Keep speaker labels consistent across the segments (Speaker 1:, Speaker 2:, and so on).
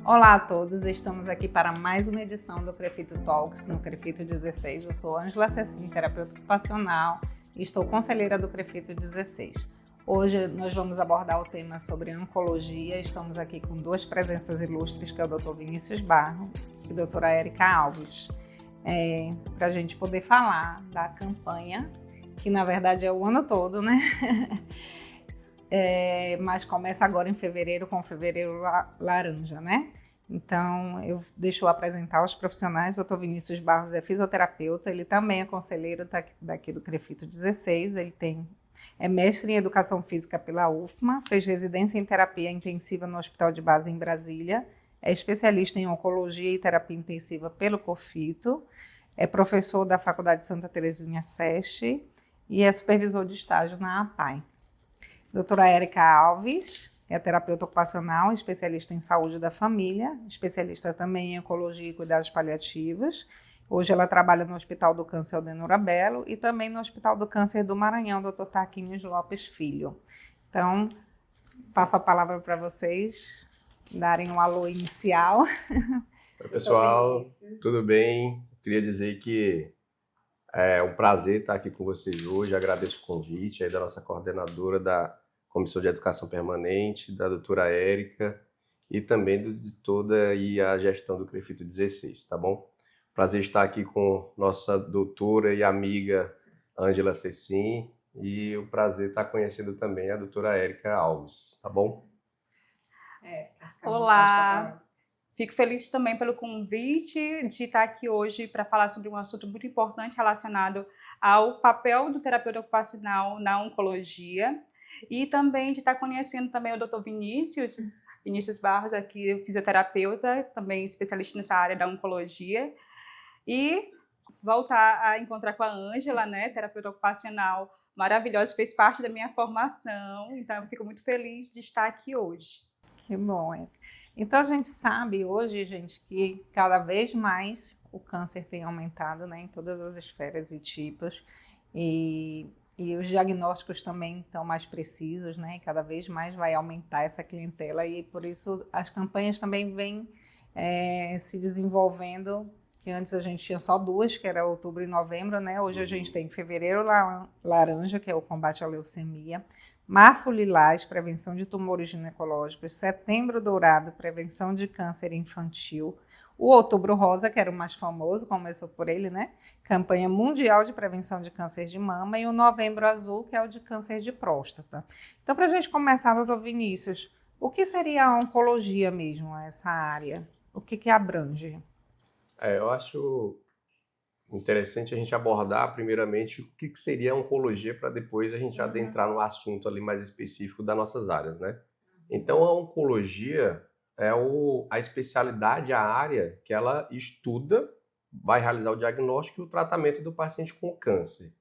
Speaker 1: Olá a todos, estamos aqui para mais uma edição do Crefito Talks, no Crefito 16. Eu sou Ângela Cecim, terapeuta ocupacional e estou conselheira do Crefito 16. Hoje nós vamos abordar o tema sobre oncologia. Estamos aqui com duas presenças ilustres, que é o Dr. Vinícius Barros e a doutora Érica Alves, para a gente poder falar da campanha, que na verdade é o ano todo, né? Mas começa agora em fevereiro, com o Fevereiro Laranja, né? Então, eu deixo apresentar os profissionais. O Dr. Vinícius Barros é fisioterapeuta, ele também é conselheiro daqui do Crefito 16, ele é mestre em Educação Física pela UFMA, fez residência em Terapia Intensiva no Hospital de Base em Brasília, é especialista em Oncologia e Terapia Intensiva pelo COFITO, é professor da Faculdade Santa Terezinha SESC e é supervisor de estágio na APAE. Doutora Érica Alves, que é terapeuta ocupacional, especialista em saúde da família, especialista também em oncologia e cuidados paliativos. Hoje ela trabalha no Hospital do Câncer Aldenora Belo e também no Hospital do Câncer do Maranhão, Dr. Tarquinius Lopes Filho. Então, passo a palavra para vocês darem um alô inicial.
Speaker 2: Oi, pessoal, tudo bem? Queria dizer que é um prazer estar aqui com vocês hoje. Agradeço o convite aí da nossa coordenadora da Comissão de Educação Permanente, da doutora Érica e também de toda aí a gestão do Crefito 16, tá bom? Prazer estar aqui com nossa doutora e amiga Ângela Cecim e o prazer estar conhecendo também a doutora Érica Alves, tá bom?
Speaker 3: Olá! Fico feliz também pelo convite de estar aqui hoje para falar sobre um assunto muito importante relacionado ao papel do terapeuta ocupacional na oncologia e também de estar conhecendo também o Dr. Vinícius Barros, aqui fisioterapeuta, também especialista nessa área da oncologia, e voltar a encontrar com a Ângela, né, terapeuta ocupacional maravilhosa, fez parte da minha formação, então eu fico muito feliz de estar aqui hoje.
Speaker 1: Que bom, Então, a gente sabe hoje, gente, que cada vez mais o câncer tem aumentado, né, em todas as esferas e tipos, e os diagnósticos também estão mais precisos, né, e cada vez mais vai aumentar essa clientela, e por isso as campanhas também vêm se desenvolvendo, que antes a gente tinha só duas, que era outubro e novembro, né, hoje a gente tem fevereiro laranja, que é o combate à leucemia, março lilás, prevenção de tumores ginecológicos, setembro dourado, prevenção de câncer infantil, o outubro rosa, que era o mais famoso, começou por ele, né? Campanha mundial de prevenção de câncer de mama, e o novembro azul, que é o de câncer de próstata. Então, para a gente começar, doutor Vinícius, o que seria a oncologia mesmo, essa área? O que abrange?
Speaker 2: Eu acho interessante a gente abordar primeiramente o que seria a oncologia para depois a gente adentrar no assunto ali mais específico das nossas áreas, né? Então a oncologia é a especialidade, a área que ela estuda, vai realizar o diagnóstico e o tratamento do paciente com câncer.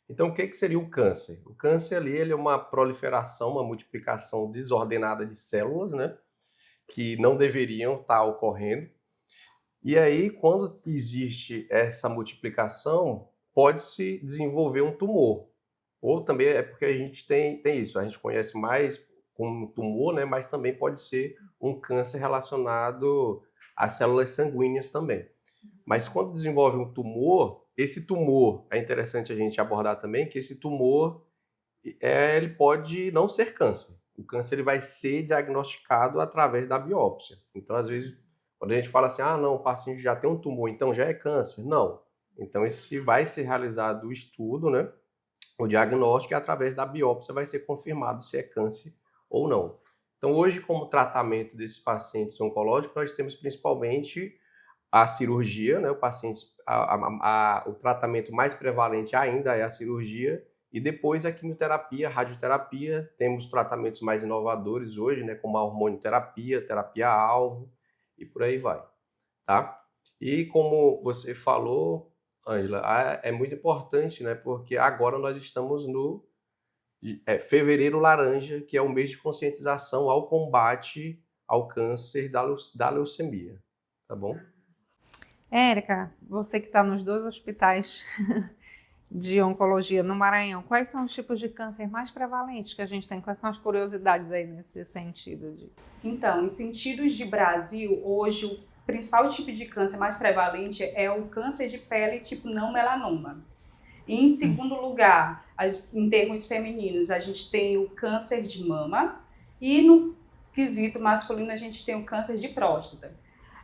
Speaker 2: Então o que seria o câncer? O câncer ali ele é uma proliferação, uma multiplicação desordenada de células, né? Que não deveriam estar ocorrendo. E aí, quando existe essa multiplicação, pode-se desenvolver um tumor. Ou também é porque a gente tem isso, a gente conhece mais como tumor, né? Mas também pode ser um câncer relacionado às células sanguíneas também. Mas quando desenvolve um tumor, esse tumor, é interessante a gente abordar também que esse tumor ele pode não ser câncer. O câncer ele vai ser diagnosticado através da biópsia. Então, às vezes, quando a gente fala assim, não, o paciente já tem um tumor, então já é câncer. Não. Então, esse vai ser realizado o estudo, né? O diagnóstico, e através da biópsia vai ser confirmado se é câncer ou não. Então, hoje, como tratamento desses pacientes oncológicos, nós temos principalmente a cirurgia, né? O tratamento mais prevalente ainda é a cirurgia, e depois a quimioterapia, a radioterapia. Temos tratamentos mais inovadores hoje, né? Como a hormonioterapia, terapia-alvo, e por aí vai, tá? E como você falou, Ângela, é muito importante, né? Porque agora nós estamos no Fevereiro Laranja, que é o mês de conscientização ao combate ao câncer da leucemia, tá bom?
Speaker 1: Érica, você que está nos dois hospitais de oncologia no Maranhão, quais são os tipos de câncer mais prevalentes que a gente tem? Quais são as curiosidades aí nesse sentido?
Speaker 3: Então, em sentidos de Brasil, hoje o principal tipo de câncer mais prevalente é o câncer de pele tipo não melanoma. E em segundo lugar, em termos femininos, a gente tem o câncer de mama e no quesito masculino a gente tem o câncer de próstata.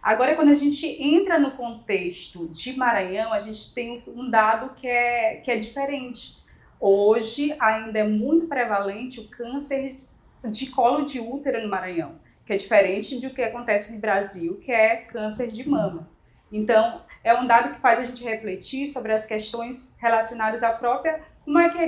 Speaker 3: Agora, quando a gente entra no contexto de Maranhão, a gente tem um dado que é diferente. Hoje ainda é muito prevalente o câncer de colo de útero no Maranhão, que é diferente do que acontece no Brasil, que é câncer de mama. Então, é um dado que faz a gente refletir sobre as questões relacionadas à própria, como é que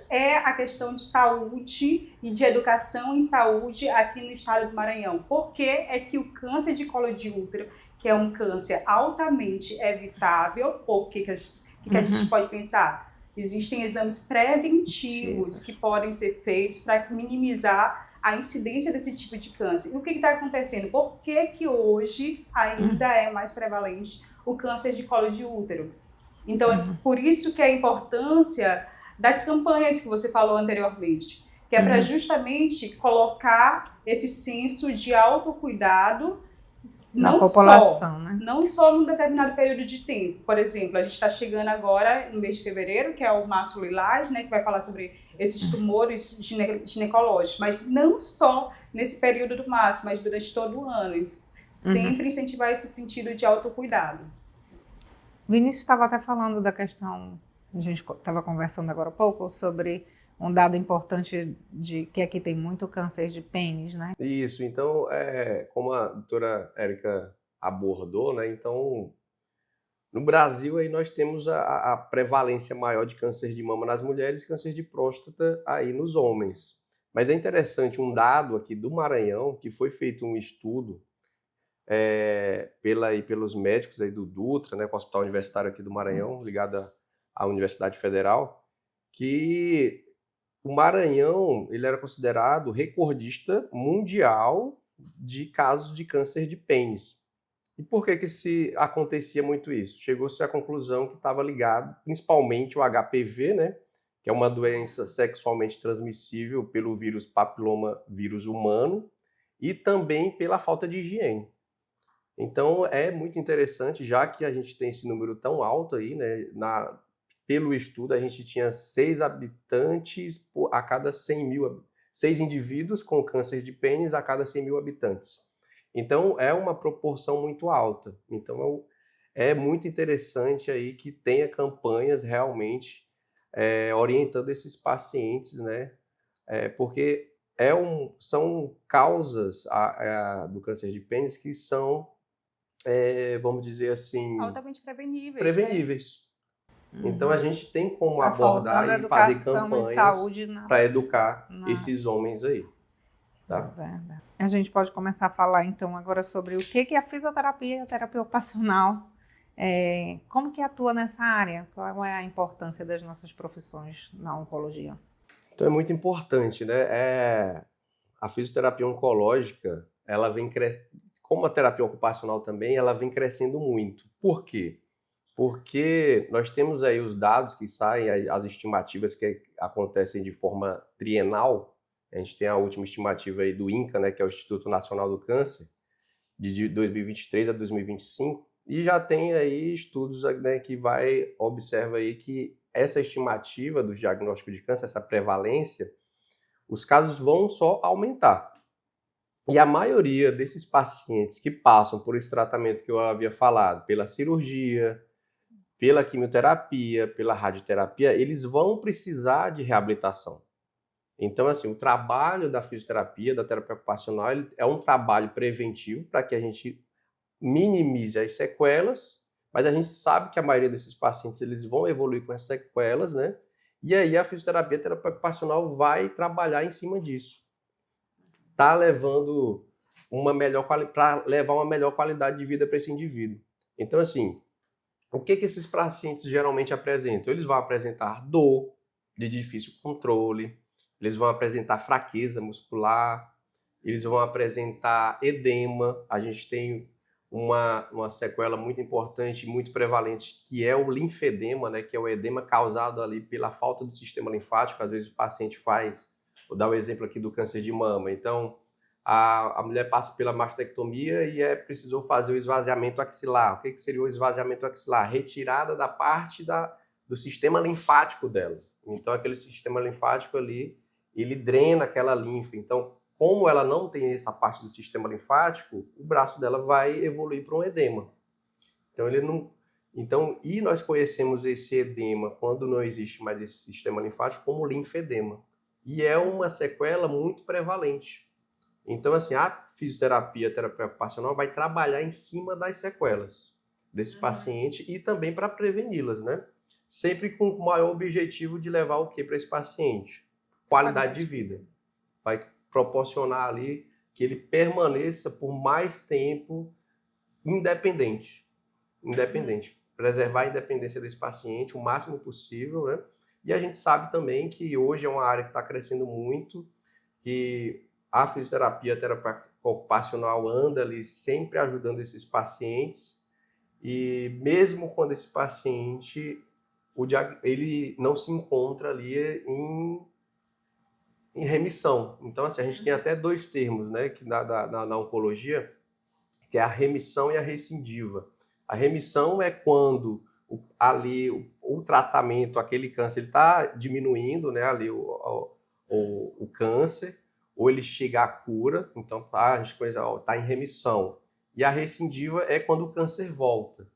Speaker 3: é a questão de saúde e de educação em saúde aqui no estado do Maranhão. Por que é que o câncer de colo de útero, que é um câncer altamente evitável, o que a gente pode pensar? Existem exames preventivos que podem ser feitos para minimizar a incidência desse tipo de câncer. E o que está acontecendo? Por que hoje ainda é mais prevalente o câncer de colo de útero? Então, é por isso que a importância das campanhas que você falou anteriormente, que é para justamente colocar esse senso de autocuidado
Speaker 1: na população, né?
Speaker 3: Não só num determinado período de tempo. Por exemplo, a gente está chegando agora no mês de fevereiro, que é o Março Lilás, né, que vai falar sobre esses tumores ginecológicos, mas não só nesse período do março, mas durante todo o ano. Sempre incentivar esse sentido de autocuidado.
Speaker 1: Vinícius estava até falando da questão, a gente estava conversando agora há pouco, sobre um dado importante de que aqui tem muito câncer de pênis, né?
Speaker 2: Isso, então, como a doutora Érica abordou, né? Então, no Brasil aí nós temos a prevalência maior de câncer de mama nas mulheres e câncer de próstata aí nos homens. Mas é interessante um dado aqui do Maranhão, que foi feito um estudo pelos médicos aí do Dutra, né, com o Hospital Universitário aqui do Maranhão, ligado à Universidade Federal, que o Maranhão ele era considerado recordista mundial de casos de câncer de pênis. E por que acontecia muito isso? Chegou-se à conclusão que estava ligado principalmente ao HPV, né, que é uma doença sexualmente transmissível pelo vírus papilomavírus humano e também pela falta de higiene. Então é muito interessante, já que a gente tem esse número tão alto aí, né, pelo estudo, a gente tinha 6 habitantes a cada 100 mil, 6 indivíduos com câncer de pênis a cada 100 mil habitantes. Então, é uma proporção muito alta. Então, é muito interessante aí que tenha campanhas realmente orientando esses pacientes, né? Porque são causas do câncer de pênis que são, vamos dizer assim...
Speaker 3: altamente preveníveis.
Speaker 2: Preveníveis. Então a gente tem como abordar e fazer campanhas para educar esses homens aí. Tá?
Speaker 1: Verdade. A gente pode começar a falar então agora sobre o que é a fisioterapia e a terapia ocupacional. Como que atua nessa área? Qual é a importância das nossas profissões na oncologia?
Speaker 2: Então é muito importante, né? A fisioterapia oncológica, ela vem crescendo, como a terapia ocupacional também, ela vem crescendo muito. Por quê? Porque nós temos aí os dados que saem, as estimativas que acontecem de forma trienal. A gente tem a última estimativa aí do INCA, né, que é o Instituto Nacional do Câncer, de 2023 a 2025, e já tem aí estudos, né, que observa aí que essa estimativa do diagnóstico de câncer, essa prevalência, os casos vão só aumentar. E a maioria desses pacientes que passam por esse tratamento que eu havia falado, pela cirurgia, pela quimioterapia, pela radioterapia, eles vão precisar de reabilitação. Então, assim, o trabalho da fisioterapia, da terapia ocupacional, é um trabalho preventivo para que a gente minimize as sequelas, mas a gente sabe que a maioria desses pacientes eles vão evoluir com essas sequelas, né? E aí a fisioterapia, a terapia ocupacional vai trabalhar em cima disso. Tá levando para levar uma melhor qualidade de vida para esse indivíduo. Então, assim, o que esses pacientes geralmente apresentam? Eles vão apresentar dor de difícil controle, eles vão apresentar fraqueza muscular, eles vão apresentar edema. A gente tem uma sequela muito importante, muito prevalente, que é o linfedema, né, que é o edema causado ali pela falta do sistema linfático. Às vezes o paciente vou dar o exemplo aqui do câncer de mama. Então, a mulher passa pela mastectomia e precisou fazer o esvaziamento axilar. O que seria o esvaziamento axilar? Retirada da parte do sistema linfático dela. Então, aquele sistema linfático ali, ele drena aquela linfa. Então, como ela não tem essa parte do sistema linfático, o braço dela vai evoluir para um edema. Então, e nós conhecemos esse edema, quando não existe mais esse sistema linfático, como linfedema. E é uma sequela muito prevalente. Então, assim, a fisioterapia, a terapia ocupacional vai trabalhar em cima das sequelas desse paciente e também para preveni-las, né? Sempre com o maior objetivo de levar o que para esse paciente? Qualidade de vida. Vai proporcionar ali que ele permaneça por mais tempo independente. Preservar a independência desse paciente o máximo possível, né? E a gente sabe também que hoje é uma área que está crescendo muito, que a fisioterapia, a terapia ocupacional anda ali sempre ajudando esses pacientes, e mesmo quando esse paciente ele não se encontra ali em remissão. Então, assim, a gente tem até dois termos, né, que na oncologia, que é a remissão e a recidiva. A remissão é quando o tratamento, aquele câncer, está diminuindo, né, ali o câncer, ou ele chega à cura, então a gente está em remissão. E a recidiva é quando o câncer volta.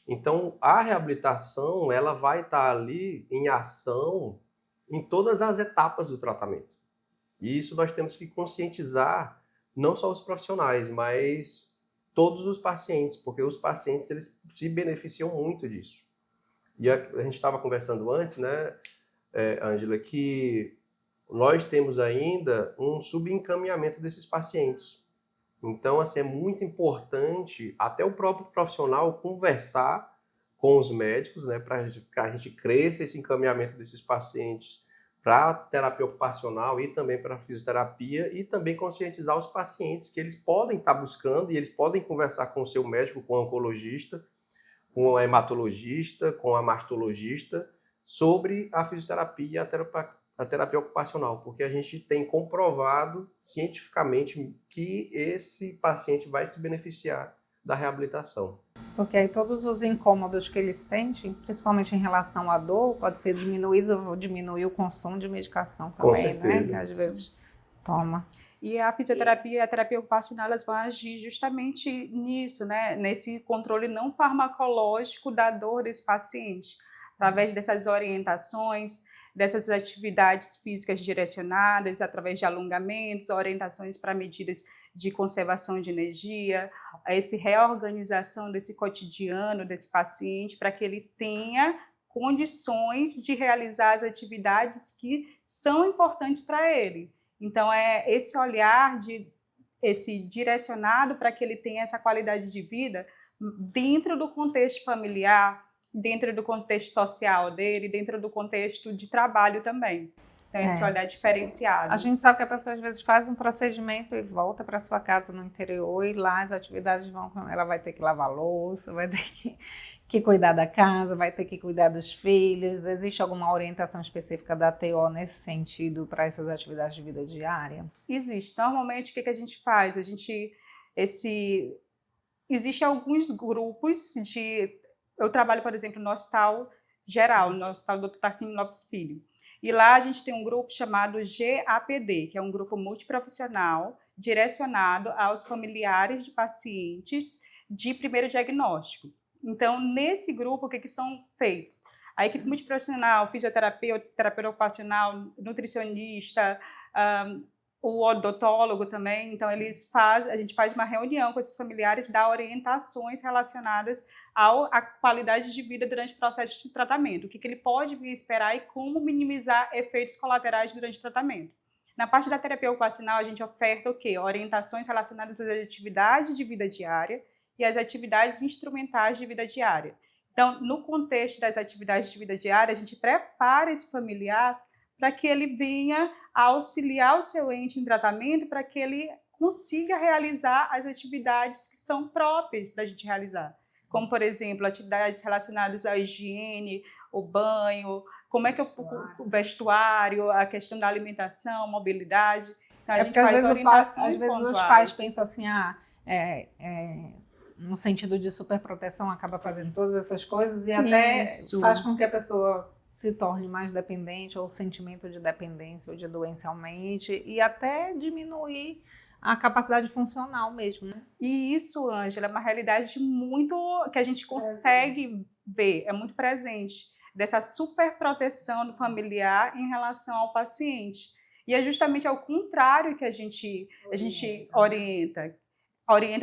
Speaker 2: Então, a reabilitação, ela vai estar ali em ação em todas as etapas do tratamento. E isso nós temos que conscientizar não só os profissionais, mas todos os pacientes, porque os pacientes eles se beneficiam muito disso. E a gente estava conversando antes, né, Ângela, que nós temos ainda um subencaminhamento desses pacientes. Então, assim, é muito importante até o próprio profissional conversar com os médicos, né, para que a gente cresça esse encaminhamento desses pacientes para terapia ocupacional e também para fisioterapia, e também conscientizar os pacientes que eles podem estar buscando e eles podem conversar com o seu médico, com o oncologista, com o hematologista, com a mastologista, sobre a fisioterapia e a terapia ocupacional, porque a gente tem comprovado cientificamente que esse paciente vai se beneficiar da reabilitação.
Speaker 1: Porque aí todos os incômodos que ele sente, principalmente em relação à dor, pode ser diminuir o consumo de medicação também, né? Que às vezes toma.
Speaker 3: E a fisioterapia e a terapia ocupacional, elas vão agir justamente nisso, né? Nesse controle não farmacológico da dor desse paciente, através dessas orientações, dessas atividades físicas direcionadas, através de alongamentos, orientações para medidas de conservação de energia, essa reorganização desse cotidiano desse paciente, para que ele tenha condições de realizar as atividades que são importantes para ele. Então, é esse olhar, esse direcionado para que ele tenha essa qualidade de vida dentro do contexto familiar, dentro do contexto social dele, dentro do contexto de trabalho também. Então, esse olhar diferenciado.
Speaker 1: A gente sabe que a pessoa, às vezes, faz um procedimento e volta para sua casa no interior, e lá as atividades ela vai ter que lavar louça, vai ter que cuidar da casa, vai ter que cuidar dos filhos. Existe alguma orientação específica da TO nesse sentido para essas atividades de vida diária?
Speaker 3: Existe. Normalmente, o que a gente faz? Existem alguns grupos Eu trabalho, por exemplo, no Hospital Geral, no Hospital Dr. Tarquínio Lopes Filho. E lá a gente tem um grupo chamado GAPD, que é um grupo multiprofissional direcionado aos familiares de pacientes de primeiro diagnóstico. Então, nesse grupo, o que são feitos? A equipe multiprofissional, fisioterapeuta, terapeuta ocupacional, nutricionista, o odontólogo também, então a gente faz uma reunião com esses familiares, dá orientações relacionadas à qualidade de vida durante o processo de tratamento, o que ele pode vir esperar e como minimizar efeitos colaterais durante o tratamento. Na parte da terapia ocupacional, a gente oferta o quê? Orientações relacionadas às atividades de vida diária e às atividades instrumentais de vida diária. Então, no contexto das atividades de vida diária, a gente prepara esse familiar para que ele venha auxiliar o seu ente em tratamento, para que ele consiga realizar as atividades que são próprias da gente realizar. Como, por exemplo, atividades relacionadas à higiene, o banho, como é que o vestuário, a questão da alimentação, mobilidade. Então, a gente faz orientações
Speaker 1: às vezes
Speaker 3: pontuais.
Speaker 1: os pais pensam assim, no sentido de superproteção, acaba fazendo todas essas coisas e até faz com que a pessoa se torne mais dependente, ou o sentimento de dependência ou de doença aumente, e até diminuir a capacidade funcional mesmo, né?
Speaker 3: E isso, Ângela, é uma realidade muito que a gente consegue ver, é muito presente, dessa superproteção do familiar em relação ao paciente. E é justamente ao contrário que a gente orienta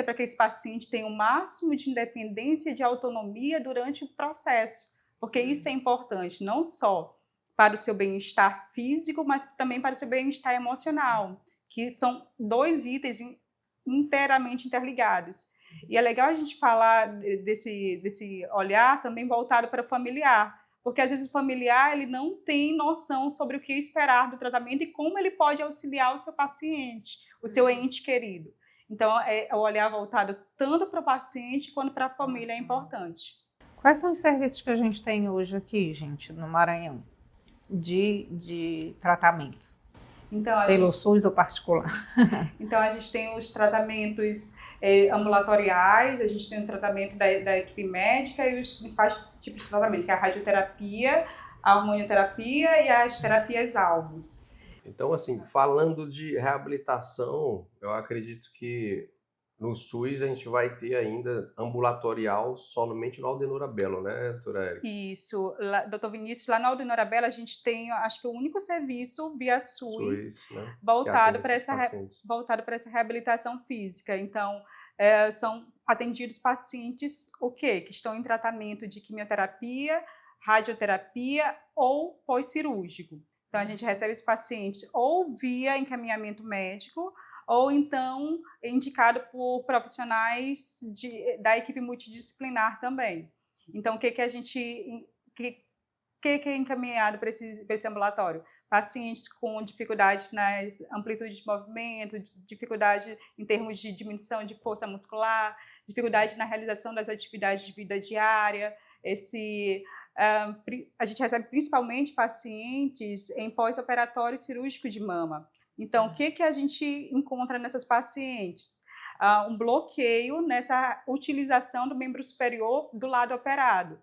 Speaker 3: para que esse paciente tenha o máximo de independência e de autonomia durante o processo, porque isso é importante, não só para o seu bem-estar físico, mas também para o seu bem-estar emocional, que são 2 itens inteiramente interligados. E é legal a gente falar desse olhar também voltado para o familiar, porque às vezes o familiar ele não tem noção sobre o que esperar do tratamento e como ele pode auxiliar o seu paciente, o seu ente querido. Então, o olhar voltado tanto para o paciente quanto para a família é importante.
Speaker 1: Quais são os serviços que a gente tem hoje aqui, gente, no Maranhão, de tratamento? Então, pelo SUS ou particular?
Speaker 3: Então, a gente tem os tratamentos ambulatoriais, a gente tem o tratamento da equipe médica e os principais tipos de tratamento, que é a radioterapia, a hormonioterapia e as terapias-alvos.
Speaker 2: Então, assim, falando de reabilitação, eu acredito que no SUS a gente vai ter ainda ambulatorial somente no Aldenor Belo, né, doutora Érica?
Speaker 3: Isso. Doutor Vinícius, lá na Aldenor Belo a gente tem, acho que o único serviço via SUS
Speaker 2: né?
Speaker 3: voltado para essa reabilitação física. Então, são atendidos pacientes que estão em tratamento de quimioterapia, radioterapia ou pós-cirúrgico. Então, a gente recebe esses pacientes ou via encaminhamento médico, ou então indicado por profissionais da equipe multidisciplinar também. Então, o que é encaminhado para esse ambulatório? Pacientes com dificuldades nas amplitudes de movimento, dificuldade em termos de diminuição de força muscular, dificuldade na realização das atividades de vida diária, a gente recebe principalmente pacientes em pós-operatório cirúrgico de mama. Então, o que a gente encontra nessas pacientes? Um bloqueio nessa utilização do membro superior do lado operado.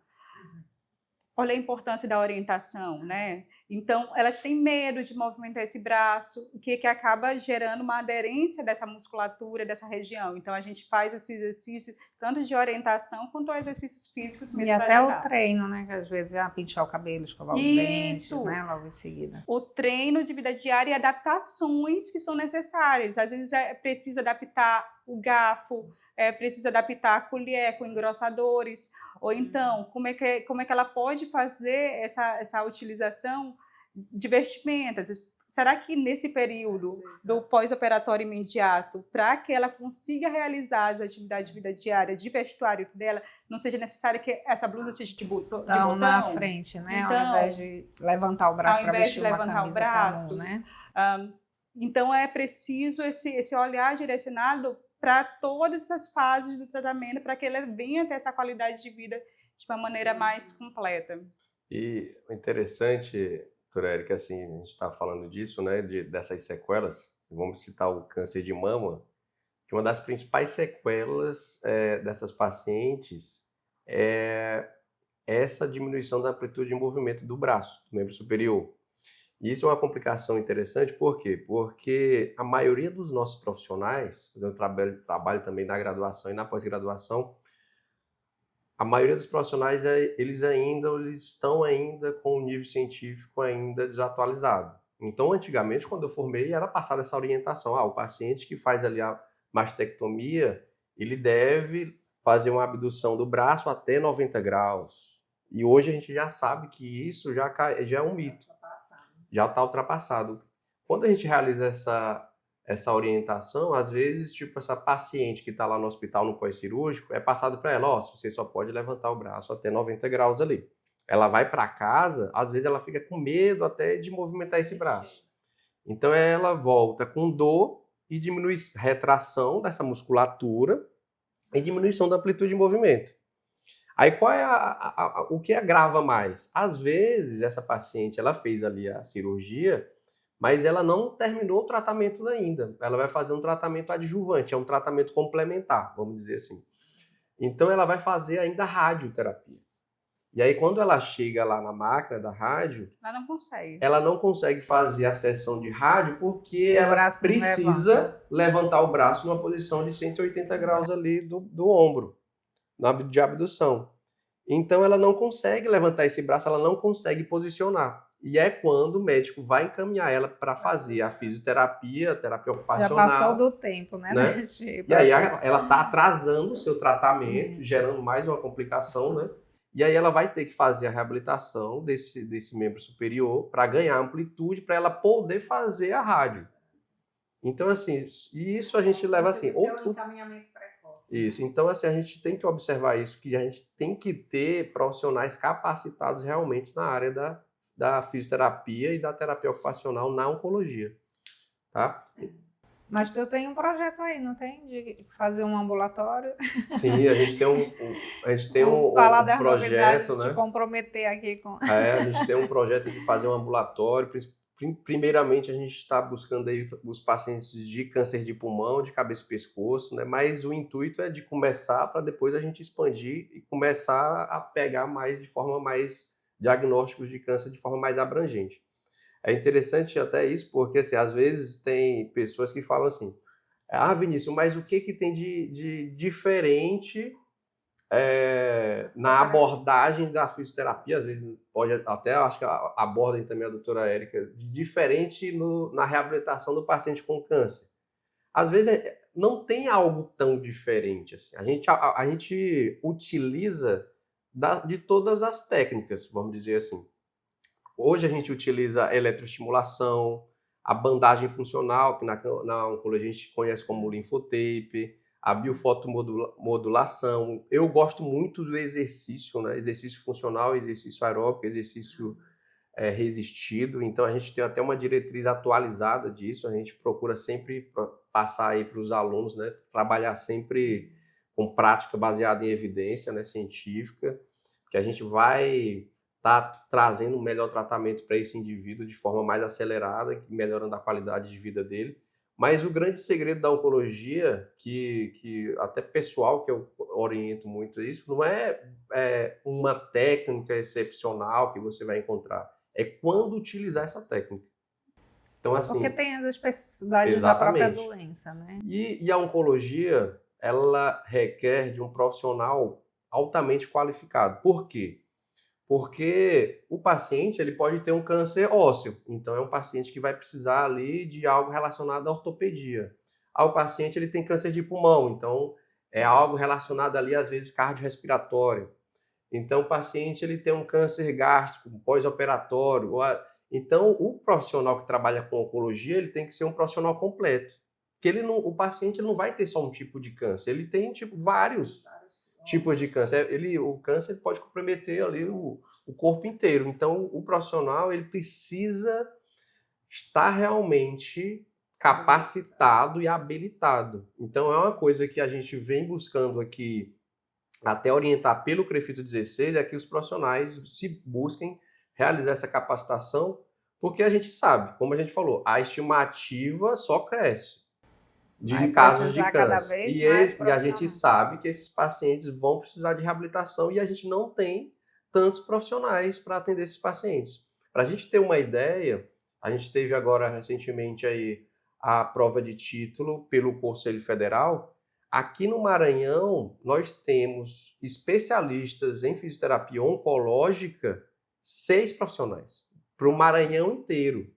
Speaker 3: Olha a importância da orientação, né? Então, elas têm medo de movimentar esse braço, o que acaba gerando uma aderência dessa musculatura, dessa região. Então, a gente faz esse exercício tanto de orientação quanto exercícios físicos mesmo.
Speaker 1: E até o treino, né? Que às vezes é pintar o cabelo, escovar os dentes, né? Logo em seguida.
Speaker 3: O treino de vida diária e adaptações que são necessárias. Às vezes é preciso adaptar o garfo, precisa adaptar a colher com engrossadores, ou então, como é que ela pode fazer essa utilização de vestimentas? Será que nesse período do pós-operatório imediato, para que ela consiga realizar as atividades de vida diária, de vestuário dela, não seja necessário que essa blusa seja de botão?
Speaker 1: Na frente, né? Então, ao invés de levantar o braço para vestir uma camisa comum, né?
Speaker 3: Então, é preciso esse olhar direcionado para todas essas fases do tratamento, para que ela venha ter essa qualidade de vida de uma maneira mais completa.
Speaker 2: E o interessante, doutora Érica, assim, a gente está falando disso, né, dessas sequelas, vamos citar o câncer de mama, que uma das principais sequelas dessas pacientes é essa diminuição da amplitude de movimento do braço, do membro superior. E isso é uma complicação interessante, por quê? Porque a maioria dos nossos profissionais, eu trabalho também na graduação e na pós-graduação, a maioria dos profissionais, eles estão ainda com o nível científico ainda desatualizado. Então, antigamente, quando eu formei, era passada essa orientação. O paciente que faz ali a mastectomia, ele deve fazer uma abdução do braço até 90 graus. E hoje a gente já sabe que isso já é um mito. Já está ultrapassado. Quando a gente realiza essa orientação, às vezes, tipo, essa paciente que está lá no hospital, no pós-cirúrgico, é passado para ela, você só pode levantar o braço até 90 graus ali. Ela vai para casa, às vezes ela fica com medo até de movimentar esse braço. Então, ela volta com dor e retração dessa musculatura e diminuição da amplitude de movimento. Aí qual é o que agrava mais? Às vezes essa paciente ela fez ali a cirurgia, mas ela não terminou o tratamento ainda. Ela vai fazer um tratamento adjuvante, é um tratamento complementar, vamos dizer assim. Então ela vai fazer ainda radioterapia. E aí quando ela chega lá na máquina da rádio, ela não consegue fazer a sessão de rádio porque ela precisa levantar o braço numa posição de 180 graus ali do ombro, de abdução. Então ela não consegue levantar esse braço, ela não consegue posicionar. E é quando o médico vai encaminhar ela para fazer a fisioterapia, a terapia ocupacional.
Speaker 1: Já passou do tempo, né?
Speaker 2: E aí ela está atrasando o seu tratamento, gerando mais uma complicação, né? E aí ela vai ter que fazer a reabilitação desse membro superior para ganhar amplitude, para ela poder fazer a rádio. Então, assim, isso a gente leva assim...
Speaker 1: um encaminhamento precoce.
Speaker 2: Isso, então assim, a gente tem que observar isso, que a gente tem que ter profissionais capacitados realmente na área da fisioterapia e da terapia ocupacional na oncologia, tá?
Speaker 1: Mas tu tem um projeto aí, não tem? De fazer um ambulatório?
Speaker 2: Sim, a gente tem um projeto, né?
Speaker 1: De comprometer aqui com...
Speaker 2: a gente tem um projeto de fazer um ambulatório. Primeiramente, a gente está buscando aí os pacientes de câncer de pulmão, de cabeça e pescoço, né? Mas o intuito é de começar para depois a gente expandir e começar a pegar mais de forma mais diagnósticos de câncer de forma mais abrangente. É interessante até isso, porque assim, às vezes tem pessoas que falam assim, Vinícius, mas o que tem de diferente na abordagem da fisioterapia? Às vezes pode até, acho que abordem também a doutora Érica, de diferente na reabilitação do paciente com câncer. Às vezes não tem algo tão diferente. Assim. A gente utiliza de todas as técnicas, vamos dizer assim. Hoje a gente utiliza a eletroestimulação, a bandagem funcional, que na oncologia a gente conhece como linfotape, a biofotomodulação. Eu gosto muito do exercício, né? Exercício funcional, exercício aeróbico, exercício resistido. Então a gente tem até uma diretriz atualizada disso, a gente procura sempre passar aí para os alunos, né? Trabalhar sempre com prática baseada em evidência, né? Científica, que a gente vai trazendo um melhor tratamento para esse indivíduo de forma mais acelerada, melhorando a qualidade de vida dele. Mas o grande segredo da oncologia, que até pessoal que eu oriento muito isso, não é uma técnica excepcional que você vai encontrar, é quando utilizar essa técnica. Então, assim,
Speaker 1: porque tem as especificidades da própria doença, né?
Speaker 2: E a oncologia, ela requer de um profissional altamente qualificado. Por quê? Porque o paciente ele pode ter um câncer ósseo, então é um paciente que vai precisar ali de algo relacionado à ortopedia. O paciente ele tem câncer de pulmão, então é algo relacionado ali às vezes cardiorrespiratório. Então o paciente ele tem um câncer gástrico, pós-operatório. Então o profissional que trabalha com oncologia ele tem que ser um profissional completo, porque o paciente ele não vai ter só um tipo de câncer, ele tem vários tipos de câncer. O câncer pode comprometer ali o corpo inteiro. Então, o profissional ele precisa estar realmente capacitado e habilitado. Então, é uma coisa que a gente vem buscando aqui, até orientar pelo CREFITO 16, é que os profissionais se busquem realizar essa capacitação, porque a gente sabe, como a gente falou, a estimativa só cresce de casos de câncer. E a gente sabe que esses pacientes vão precisar de reabilitação e a gente não tem tantos profissionais para atender esses pacientes. Para a gente ter uma ideia, a gente teve agora recentemente aí a prova de título pelo Conselho Federal. Aqui no Maranhão, nós temos especialistas em fisioterapia oncológica, 6 profissionais, para o Maranhão inteiro.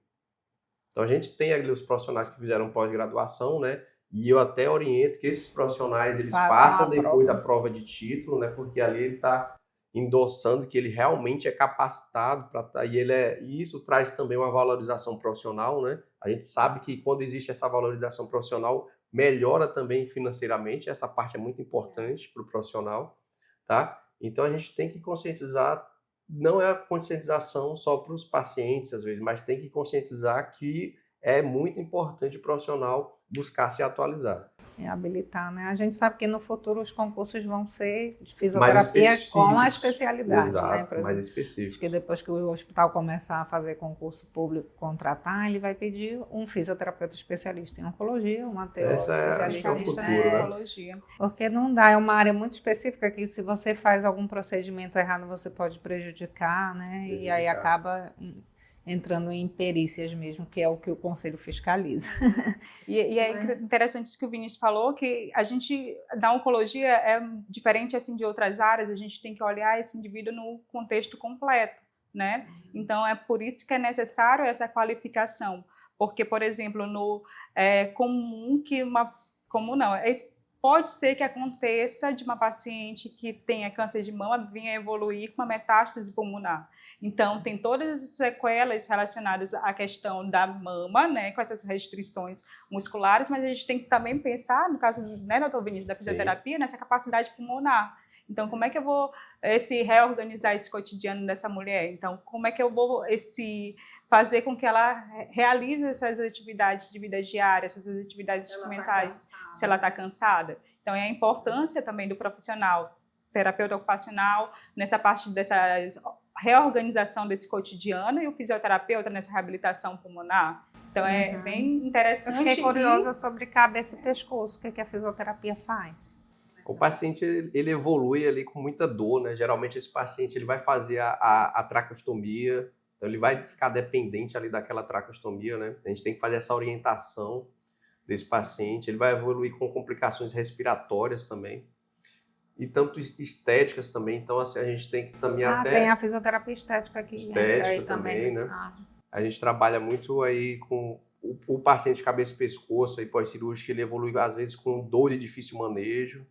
Speaker 2: Então a gente tem ali os profissionais que fizeram pós-graduação, né? E eu até oriento que esses profissionais eles façam depois a prova de título, né? Porque ali ele está endossando que ele realmente é capacitado para e isso traz também uma valorização profissional, né? A gente sabe que quando existe essa valorização profissional, melhora também financeiramente, essa parte é muito importante para o profissional, tá? Então a gente tem que conscientizar, não é a conscientização só para os pacientes às vezes, mas tem que conscientizar que é muito importante o profissional buscar se atualizar.
Speaker 1: E habilitar, né? A gente sabe que no futuro os concursos vão ser de
Speaker 2: Mais
Speaker 1: fisioterapia com a
Speaker 2: específicos.
Speaker 1: especialidade,
Speaker 2: Exato,
Speaker 1: né? Por exemplo,
Speaker 2: mais
Speaker 1: acho
Speaker 2: específicos.
Speaker 1: que depois que o hospital começar a fazer concurso público, contratar, ele vai pedir um fisioterapeuta especialista em oncologia, uma
Speaker 2: Esse é
Speaker 1: especialista
Speaker 2: o
Speaker 1: em
Speaker 2: futuro,
Speaker 3: em
Speaker 2: né?
Speaker 3: oncologia.
Speaker 1: porque não dá, é uma área muito específica que se você faz algum procedimento errado, você pode prejudicar, né? E aí
Speaker 2: Prejudicar.
Speaker 1: acaba entrando em perícias mesmo, que é o que o conselho fiscaliza.
Speaker 3: E é
Speaker 1: Mas-
Speaker 3: interessante isso que o Vinícius falou, que a gente, na oncologia, é diferente assim de outras áreas, a gente tem que olhar esse indivíduo no contexto completo, né? Então, é por isso que é necessário essa qualificação, porque, por exemplo, é comum que pode ser que aconteça de uma paciente que tenha câncer de mama vir a evoluir com uma metástase pulmonar. Então, tem todas as sequelas relacionadas à questão da mama, né, com essas restrições musculares, mas a gente tem que também pensar, no caso, né, doutor Vinícius, da fisioterapia, nessa capacidade pulmonar. Então, como é que eu vou reorganizar esse cotidiano dessa mulher? Então, como é que eu vou fazer com que ela realize essas atividades de vida diária, essas atividades instrumentais, se ela está cansada? Então, é a importância também do profissional, terapeuta ocupacional, nessa parte dessa reorganização desse cotidiano e o fisioterapeuta nessa reabilitação pulmonar. Então, é bem
Speaker 1: Eu
Speaker 3: interessante.
Speaker 1: fiquei curiosa sobre cabeça e pescoço, o que a fisioterapia faz?
Speaker 2: O paciente ele evolui ali com muita dor, né? Geralmente esse paciente ele vai fazer a traqueostomia, então ele vai ficar dependente ali daquela traqueostomia, né? A gente tem que fazer essa orientação desse paciente. Ele vai evoluir com complicações respiratórias também e tanto estéticas também. Então assim, a gente tem que também
Speaker 1: Tem a fisioterapia estética aqui.
Speaker 2: Estética
Speaker 1: aí
Speaker 2: também, né?
Speaker 1: Ah.
Speaker 2: A gente trabalha muito aí com o paciente cabeça e pescoço aí pós-cirúrgico, ele evolui às vezes com dor de difícil manejo.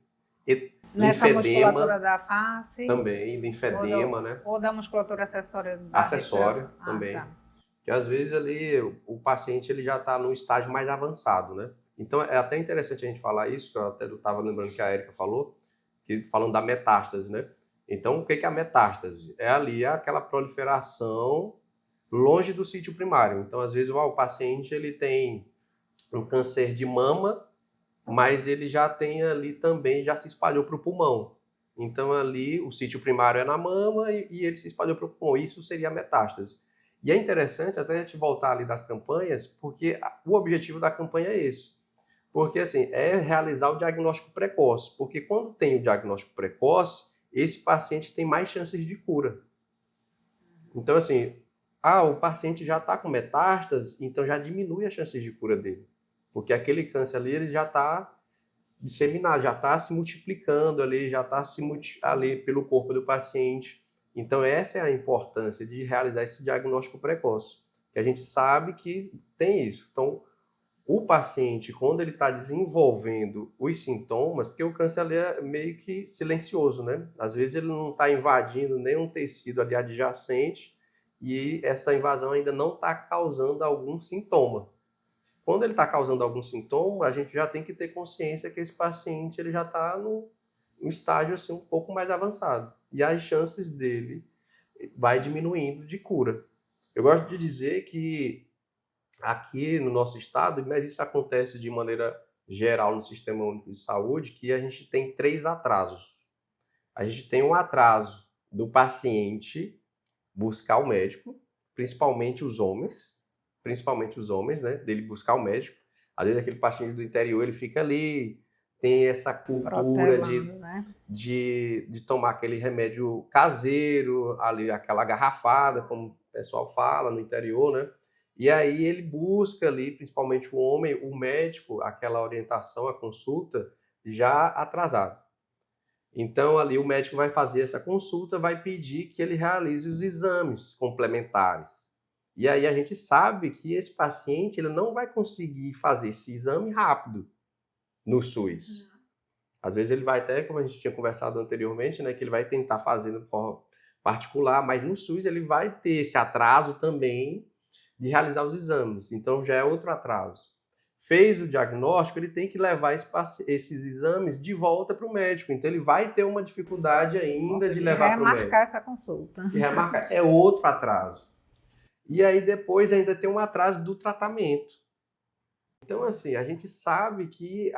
Speaker 1: Nessa
Speaker 2: Linfedema
Speaker 1: musculatura da face?
Speaker 2: também, linfedema, né?
Speaker 1: Ou da musculatura acessória?
Speaker 2: Acessória também.
Speaker 1: Tá.
Speaker 2: Que às vezes ali o paciente ele já está num estágio mais avançado, né? Então é até interessante a gente falar isso, que eu até estava lembrando que a Érica falou, falando da metástase, né? Então o que é a metástase? É ali aquela proliferação longe do sítio primário. Então às vezes o paciente ele tem um câncer de mama, mas ele já tem ali também, já se espalhou para o pulmão. Então ali o sítio primário é na mama e ele se espalhou para o pulmão. Isso seria a metástase. E é interessante até a gente voltar ali das campanhas, porque o objetivo da campanha é esse. Porque assim, é realizar o diagnóstico precoce. Porque quando tem o diagnóstico precoce, esse paciente tem mais chances de cura. Então assim, o paciente já está com metástase, então já diminui as chances de cura dele. Porque aquele câncer ali, ele já está disseminado, já está se multiplicando ali, já está ali pelo corpo do paciente. Então, essa é a importância de realizar esse diagnóstico precoce, que a gente sabe que tem isso. Então, o paciente, quando ele está desenvolvendo os sintomas, porque o câncer ali é meio que silencioso, né? Às vezes ele não está invadindo nenhum tecido ali adjacente e essa invasão ainda não está causando algum sintoma. Quando ele está causando algum sintoma, a gente já tem que ter consciência que esse paciente ele já está num estágio assim, um pouco mais avançado. E as chances dele vai diminuindo de cura. Eu gosto de dizer que aqui no nosso estado, mas isso acontece de maneira geral no Sistema Único de Saúde, que a gente tem 3 atrasos. A gente tem um atraso do paciente buscar o médico, principalmente os homens, né, dele buscar o médico. Às vezes aquele paciente do interior, ele fica ali, tem essa cultura de tomar aquele remédio caseiro, ali aquela garrafada, como o pessoal fala no interior, né? E aí ele busca ali, principalmente o homem, o médico, aquela orientação, a consulta, já atrasado. Então ali o médico vai fazer essa consulta, vai pedir que ele realize os exames complementares. E aí a gente sabe que esse paciente ele não vai conseguir fazer esse exame rápido no SUS. Às vezes ele vai até, como a gente tinha conversado anteriormente, né, que ele vai tentar fazer de forma particular, mas no SUS ele vai ter esse atraso também de realizar os exames. Então já é outro atraso. Fez o diagnóstico, ele tem que levar esses exames de volta para o médico. Então ele vai ter uma dificuldade ainda de levar para o médico.
Speaker 1: Remarcar essa consulta.
Speaker 2: E remarcar. É outro atraso. E aí depois ainda tem um atraso do tratamento. Então, assim, a gente sabe que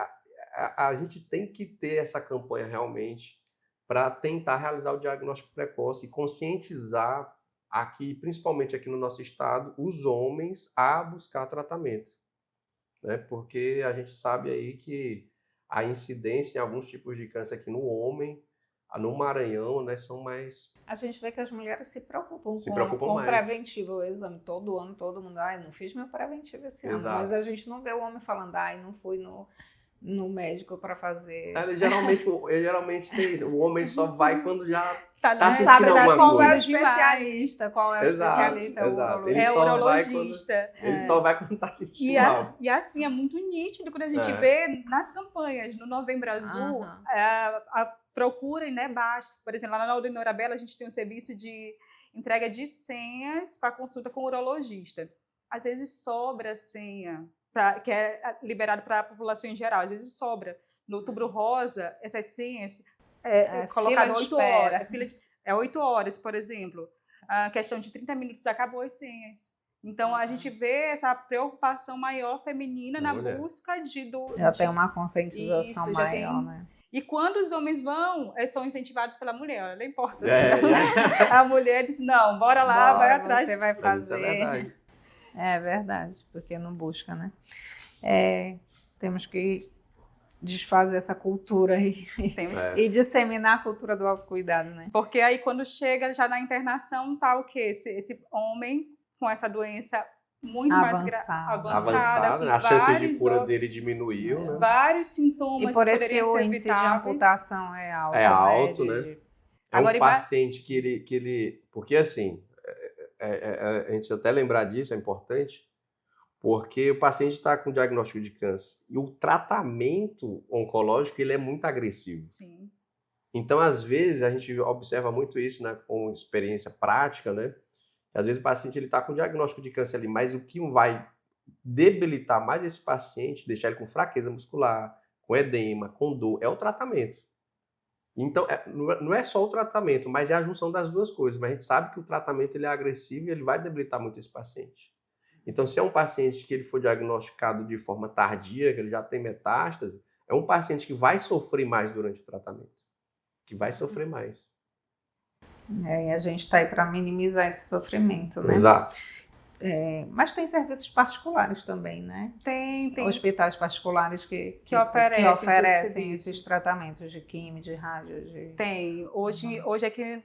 Speaker 2: a gente tem que ter essa campanha realmente para tentar realizar o diagnóstico precoce e conscientizar aqui, principalmente aqui no nosso estado, os homens a buscar tratamento, né? Porque a gente sabe aí que a incidência em alguns tipos de câncer aqui no homem, no Maranhão, né, são mais...
Speaker 1: A gente vê que as mulheres se preocupam
Speaker 2: preocupam
Speaker 1: com o
Speaker 2: mais.
Speaker 1: preventivo, o exame. Todo ano, todo mundo, ai, não fiz meu preventivo esse ano.
Speaker 2: Exato.
Speaker 1: Mas a gente não vê o homem falando, ai, não fui no médico para fazer.
Speaker 2: Ele geralmente tem isso. O homem só vai quando já
Speaker 3: Tá
Speaker 2: sentindo
Speaker 1: sabe
Speaker 2: alguma
Speaker 1: qual
Speaker 2: coisa.
Speaker 1: é o especialista, qual é o
Speaker 2: Exato,
Speaker 1: especialista,
Speaker 2: exato.
Speaker 1: o
Speaker 2: Ele
Speaker 3: É
Speaker 2: só vai
Speaker 3: urologista.
Speaker 2: Ele só vai quando tá sentindo
Speaker 3: E,
Speaker 2: mal.
Speaker 3: assim, é muito nítido quando a gente
Speaker 2: É.
Speaker 3: vê nas campanhas, no Novembro Azul,
Speaker 1: Aham.
Speaker 3: a procura, né, baixa. Por exemplo, lá na Aldo Norabella, a gente tem um serviço de entrega de senhas para consulta com o urologista. Às vezes sobra senha, que é liberado para a população em geral, às vezes sobra. No Outubro Rosa, essas senhas colocado 8 horas. 8 horas, por exemplo. A questão de 30 minutos acabou as senhas. Então, a gente vê essa preocupação maior feminina na
Speaker 2: mulher.
Speaker 3: busca
Speaker 1: Já tem uma conscientização
Speaker 3: Isso, já
Speaker 1: maior,
Speaker 3: tem.
Speaker 1: né?
Speaker 3: E quando os homens vão, são incentivados pela mulher. Olha a importância.
Speaker 2: É.
Speaker 3: A mulher diz, não, bora lá, vai atrás.
Speaker 1: Você vai
Speaker 2: Mas
Speaker 1: fazer.
Speaker 2: isso é verdade.
Speaker 1: É verdade, porque não busca, né? Temos que desfazer essa cultura aí e disseminar a cultura do autocuidado, né?
Speaker 3: Porque aí quando chega já na internação, tá o quê? Esse homem com essa doença muito mais avançada,
Speaker 2: né? A chance de cura dele diminuiu, né?
Speaker 3: Vários sintomas
Speaker 1: e por isso que
Speaker 3: poderiam
Speaker 1: o
Speaker 3: ser
Speaker 1: índice de
Speaker 3: evitáveis.
Speaker 1: amputação é alto.
Speaker 2: É alto, né? É
Speaker 3: Agora,
Speaker 2: um paciente que ele... Porque assim, a gente até lembrar disso é importante, porque o paciente está com diagnóstico de câncer e o tratamento oncológico ele é muito agressivo.
Speaker 3: Sim.
Speaker 2: Então, às vezes, a gente observa muito isso, né, com experiência prática, né? Às vezes o paciente está com diagnóstico de câncer ali, mas o que vai debilitar mais esse paciente, deixar ele com fraqueza muscular, com edema, com dor, é o tratamento. Então, não é só o tratamento, mas é a junção das duas coisas. Mas a gente sabe que o tratamento ele é agressivo e ele vai debilitar muito esse paciente. Então, se é um paciente que ele for diagnosticado de forma tardia, que ele já tem metástase, é um paciente que vai sofrer mais durante o tratamento. Que vai sofrer mais.
Speaker 1: E a gente está aí para minimizar esse sofrimento, né?
Speaker 2: Exato.
Speaker 1: Mas tem serviços particulares também, né?
Speaker 3: Tem.
Speaker 1: Hospitais particulares que oferecem esses tratamentos de quimio, de rádio.
Speaker 3: Tem. Hoje aqui,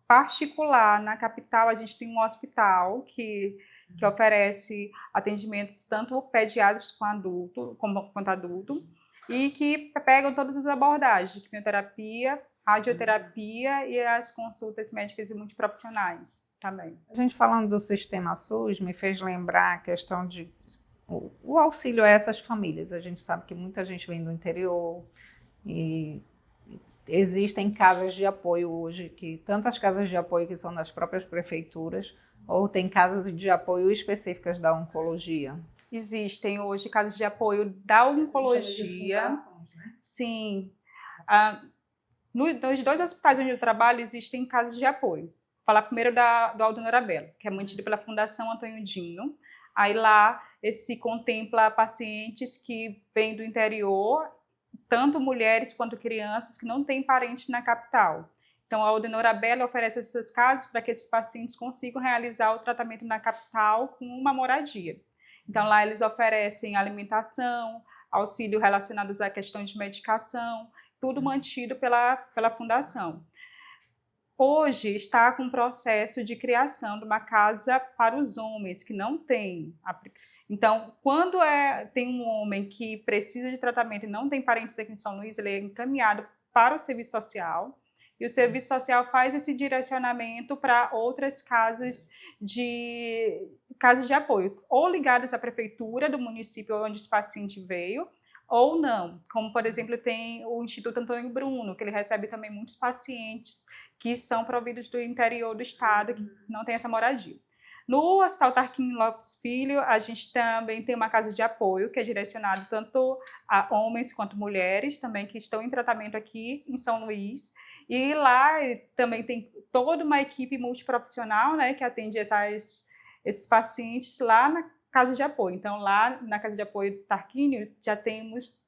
Speaker 3: particular, na capital, a gente tem um hospital que oferece atendimentos tanto pediátricos quanto adulto, e que pegam todas as abordagens de quimioterapia, radioterapia e as consultas médicas e multiprofissionais também.
Speaker 1: A gente falando do sistema SUS me fez lembrar a questão de o auxílio a essas famílias. A gente sabe que muita gente vem do interior e existem casas de apoio hoje, tantas casas de apoio que são das próprias prefeituras, ou tem casas de apoio específicas da oncologia.
Speaker 3: Existem hoje casas de apoio da oncologia.
Speaker 1: Né?
Speaker 3: Sim. Nos 2 hospitais onde eu trabalho, existem casas de apoio. Vou falar primeiro do Aldo Norabella, que é mantido pela Fundação Antônio Dino. Aí lá se contempla pacientes que vêm do interior, tanto mulheres quanto crianças que não têm parentes na capital. Então, a Aldo Norabella oferece essas casas para que esses pacientes consigam realizar o tratamento na capital com uma moradia. Então, lá eles oferecem alimentação, auxílio relacionados à questão de medicação, tudo mantido pela fundação. Hoje está com um processo de criação de uma casa para os homens que não tem. Então, quando tem um homem que precisa de tratamento e não tem parentes aqui em São Luís, ele é encaminhado para o serviço social, e o serviço social faz esse direcionamento para outras casas de apoio, ou ligadas à prefeitura do município onde esse paciente veio, ou não. Como, por exemplo, tem o Instituto Antônio Bruno, que ele recebe também muitos pacientes que são providos do interior do estado, que não tem essa moradia. No Hospital Tarquínio Lopes Filho, a gente também tem uma casa de apoio, que é direcionado tanto a homens quanto mulheres, também que estão em tratamento aqui em São Luís. E lá também tem toda uma equipe multiprofissional, né, que atende esses pacientes lá na casas de apoio. Então, lá na Casa de Apoio Tarquínio, já temos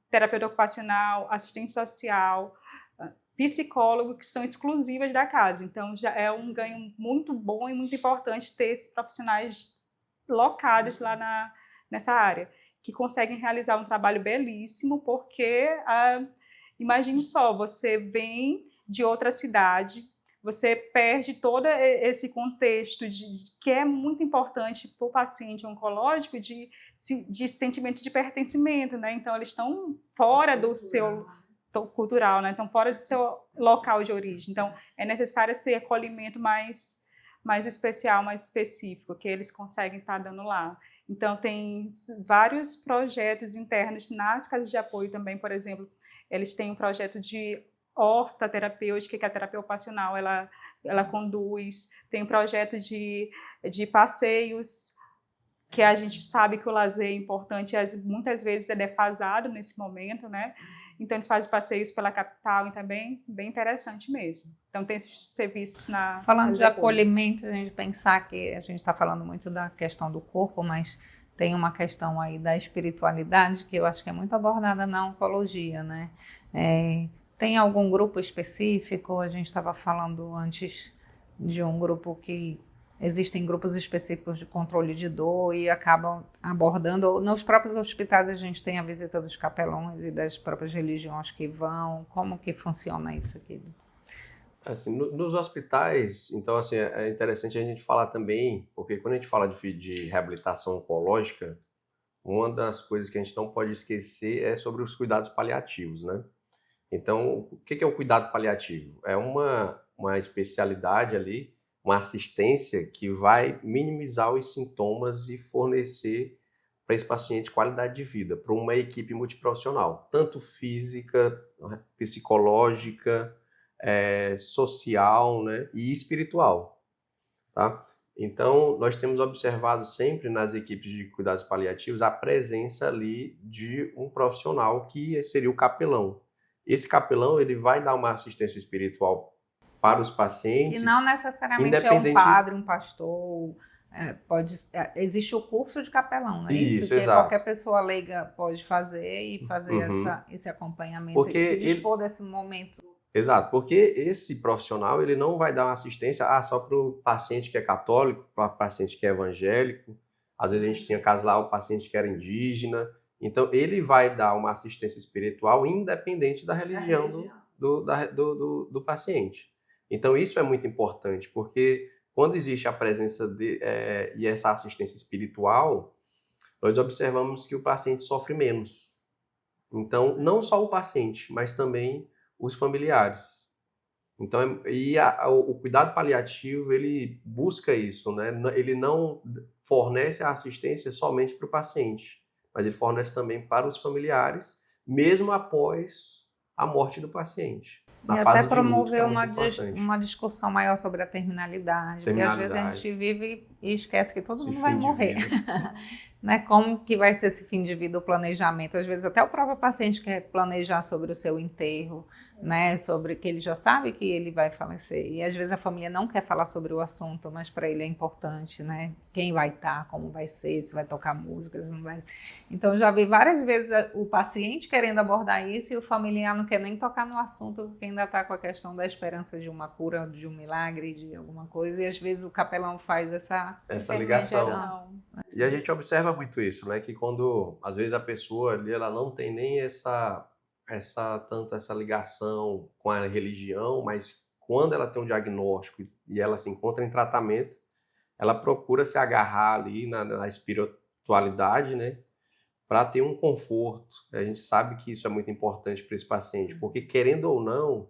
Speaker 3: terapeuta ocupacional, assistente social, psicólogo, que são exclusivas da casa. Então, já é um ganho muito bom e muito importante ter esses profissionais locados lá nessa área, que conseguem realizar um trabalho belíssimo, porque, imagine só, você vem de outra cidade, você perde todo esse contexto que é muito importante para o paciente oncológico de sentimento de pertencimento, né? Então, eles estão fora do seu cultural, né? Então, fora do seu local de origem. Então, é necessário esse acolhimento mais especial, mais específico, que eles conseguem estar dando lá. Então, tem vários projetos internos nas casas de apoio também, por exemplo, eles têm um projeto de horta terapêutica, que a terapia ocupacional ela conduz, tem um projeto de passeios, que a gente sabe que o lazer é importante, muitas vezes é defasado nesse momento, né? Então, eles fazem passeios pela capital e também bem interessante mesmo. Então, tem esses serviços na...
Speaker 1: Falando de acolhimento, a gente pensar que a gente está falando muito da questão do corpo, mas tem uma questão aí da espiritualidade que eu acho que é muito abordada na oncologia, né? Tem algum grupo específico? A gente estava falando antes de um grupo que existem grupos específicos de controle de dor e acabam abordando. Nos próprios hospitais a gente tem a visita dos capelões e das próprias religiões que vão. Como que funciona isso aqui?
Speaker 2: Assim, nos hospitais, então assim, é interessante a gente falar também, porque quando a gente fala de reabilitação oncológica, uma das coisas que a gente não pode esquecer é sobre os cuidados paliativos, né? Então, o que é o cuidado paliativo? É uma especialidade ali, uma assistência que vai minimizar os sintomas e fornecer para esse paciente qualidade de vida, para uma equipe multiprofissional, tanto física, psicológica, social, né, e espiritual. Tá? Então, nós temos observado sempre nas equipes de cuidados paliativos a presença ali de um profissional que seria o capelão. Esse capelão ele vai dar uma assistência espiritual para os pacientes.
Speaker 1: E não necessariamente é um padre, um pastor, existe o curso de capelão, né?
Speaker 2: Isso,
Speaker 1: que
Speaker 2: exato.
Speaker 1: Qualquer pessoa leiga pode fazer e fazer esse acompanhamento,
Speaker 2: porque
Speaker 1: e se dispor desse momento.
Speaker 2: Exato, porque esse profissional ele não vai dar uma assistência só para o paciente que é católico, para o paciente que é evangélico. Às vezes a gente tinha caso lá, o paciente que era indígena. Então, ele vai dar uma assistência espiritual independente da religião do paciente. Então, isso é muito importante, porque quando existe a presença e essa assistência espiritual, nós observamos que o paciente sofre menos. Então, não só o paciente, mas também os familiares. Então, o cuidado paliativo, ele busca isso, né? Ele não fornece a assistência somente para o paciente, mas ele fornece também para os familiares, mesmo após a morte do paciente.
Speaker 1: E até promover uma discussão maior sobre a terminalidade, porque às vezes a gente vive e esquece que todo mundo vai morrer. Né? Como que vai ser esse fim de vida, o planejamento? Às vezes até o próprio paciente quer planejar sobre o seu enterro, né? Sobre que ele já sabe que ele vai falecer. E às vezes a família não quer falar sobre o assunto, mas para ele é importante, né? Quem vai estar, como vai ser, se vai tocar música, se não vai. Então já vi várias vezes o paciente querendo abordar isso e o familiar não quer nem tocar no assunto, porque ainda está com a questão da esperança de uma cura, de um milagre, de alguma coisa. E às vezes o capelão faz essa
Speaker 2: ligação. E a gente observa muito isso, né? Que quando, às vezes, a pessoa ali, ela não tem nem essa ligação com a religião, mas quando ela tem um diagnóstico e ela se encontra em tratamento, ela procura se agarrar ali na espiritualidade, né? Para ter um conforto. A gente sabe que isso é muito importante para esse paciente, porque, querendo ou não,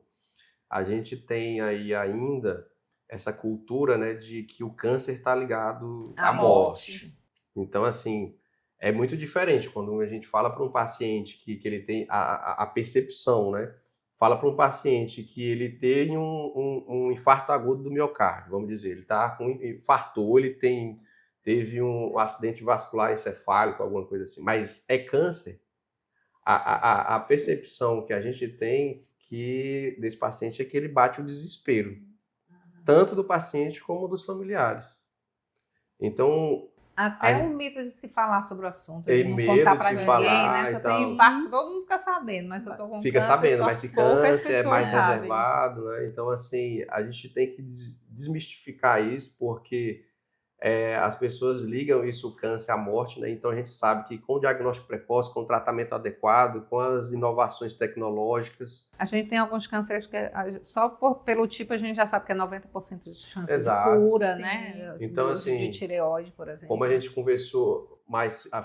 Speaker 2: a gente tem aí ainda essa cultura, né, de que o câncer está ligado à morte. Então, assim, é muito diferente quando a gente fala para um paciente que ele tem a percepção, né? Fala para um paciente que ele tem um infarto agudo do miocárdio, vamos dizer, ele infartou, ele teve um acidente vascular encefálico, alguma coisa assim, mas é câncer. A percepção que a gente tem desse paciente é que ele bate o desespero, tanto do paciente como dos familiares. Então,
Speaker 1: Até o mito de se falar sobre o assunto,
Speaker 2: Tem
Speaker 1: de não
Speaker 2: medo
Speaker 1: contar
Speaker 2: de
Speaker 1: pra
Speaker 2: se
Speaker 1: ninguém,
Speaker 2: falar,
Speaker 1: né? Se eu
Speaker 2: então-
Speaker 1: tenho infarto, todo mundo fica sabendo, mas se eu tô com
Speaker 2: Fica
Speaker 1: câncer,
Speaker 2: sabendo,
Speaker 1: só
Speaker 2: mas se
Speaker 3: poucas
Speaker 2: câncer é
Speaker 3: pessoas
Speaker 2: mais
Speaker 3: sabem.
Speaker 2: reservado, né? Então, assim, a gente tem que desmistificar isso, porque as pessoas ligam isso, o câncer, à morte, né? Então, a gente sabe que com o diagnóstico precoce, com o tratamento adequado, com as inovações tecnológicas...
Speaker 1: A gente tem alguns cânceres que só pelo tipo a gente já sabe que é 90% de chance
Speaker 2: Exato.
Speaker 1: de cura,
Speaker 3: Sim.
Speaker 1: né?
Speaker 2: Então, assim,
Speaker 1: de tireoide, por exemplo.
Speaker 2: Como a gente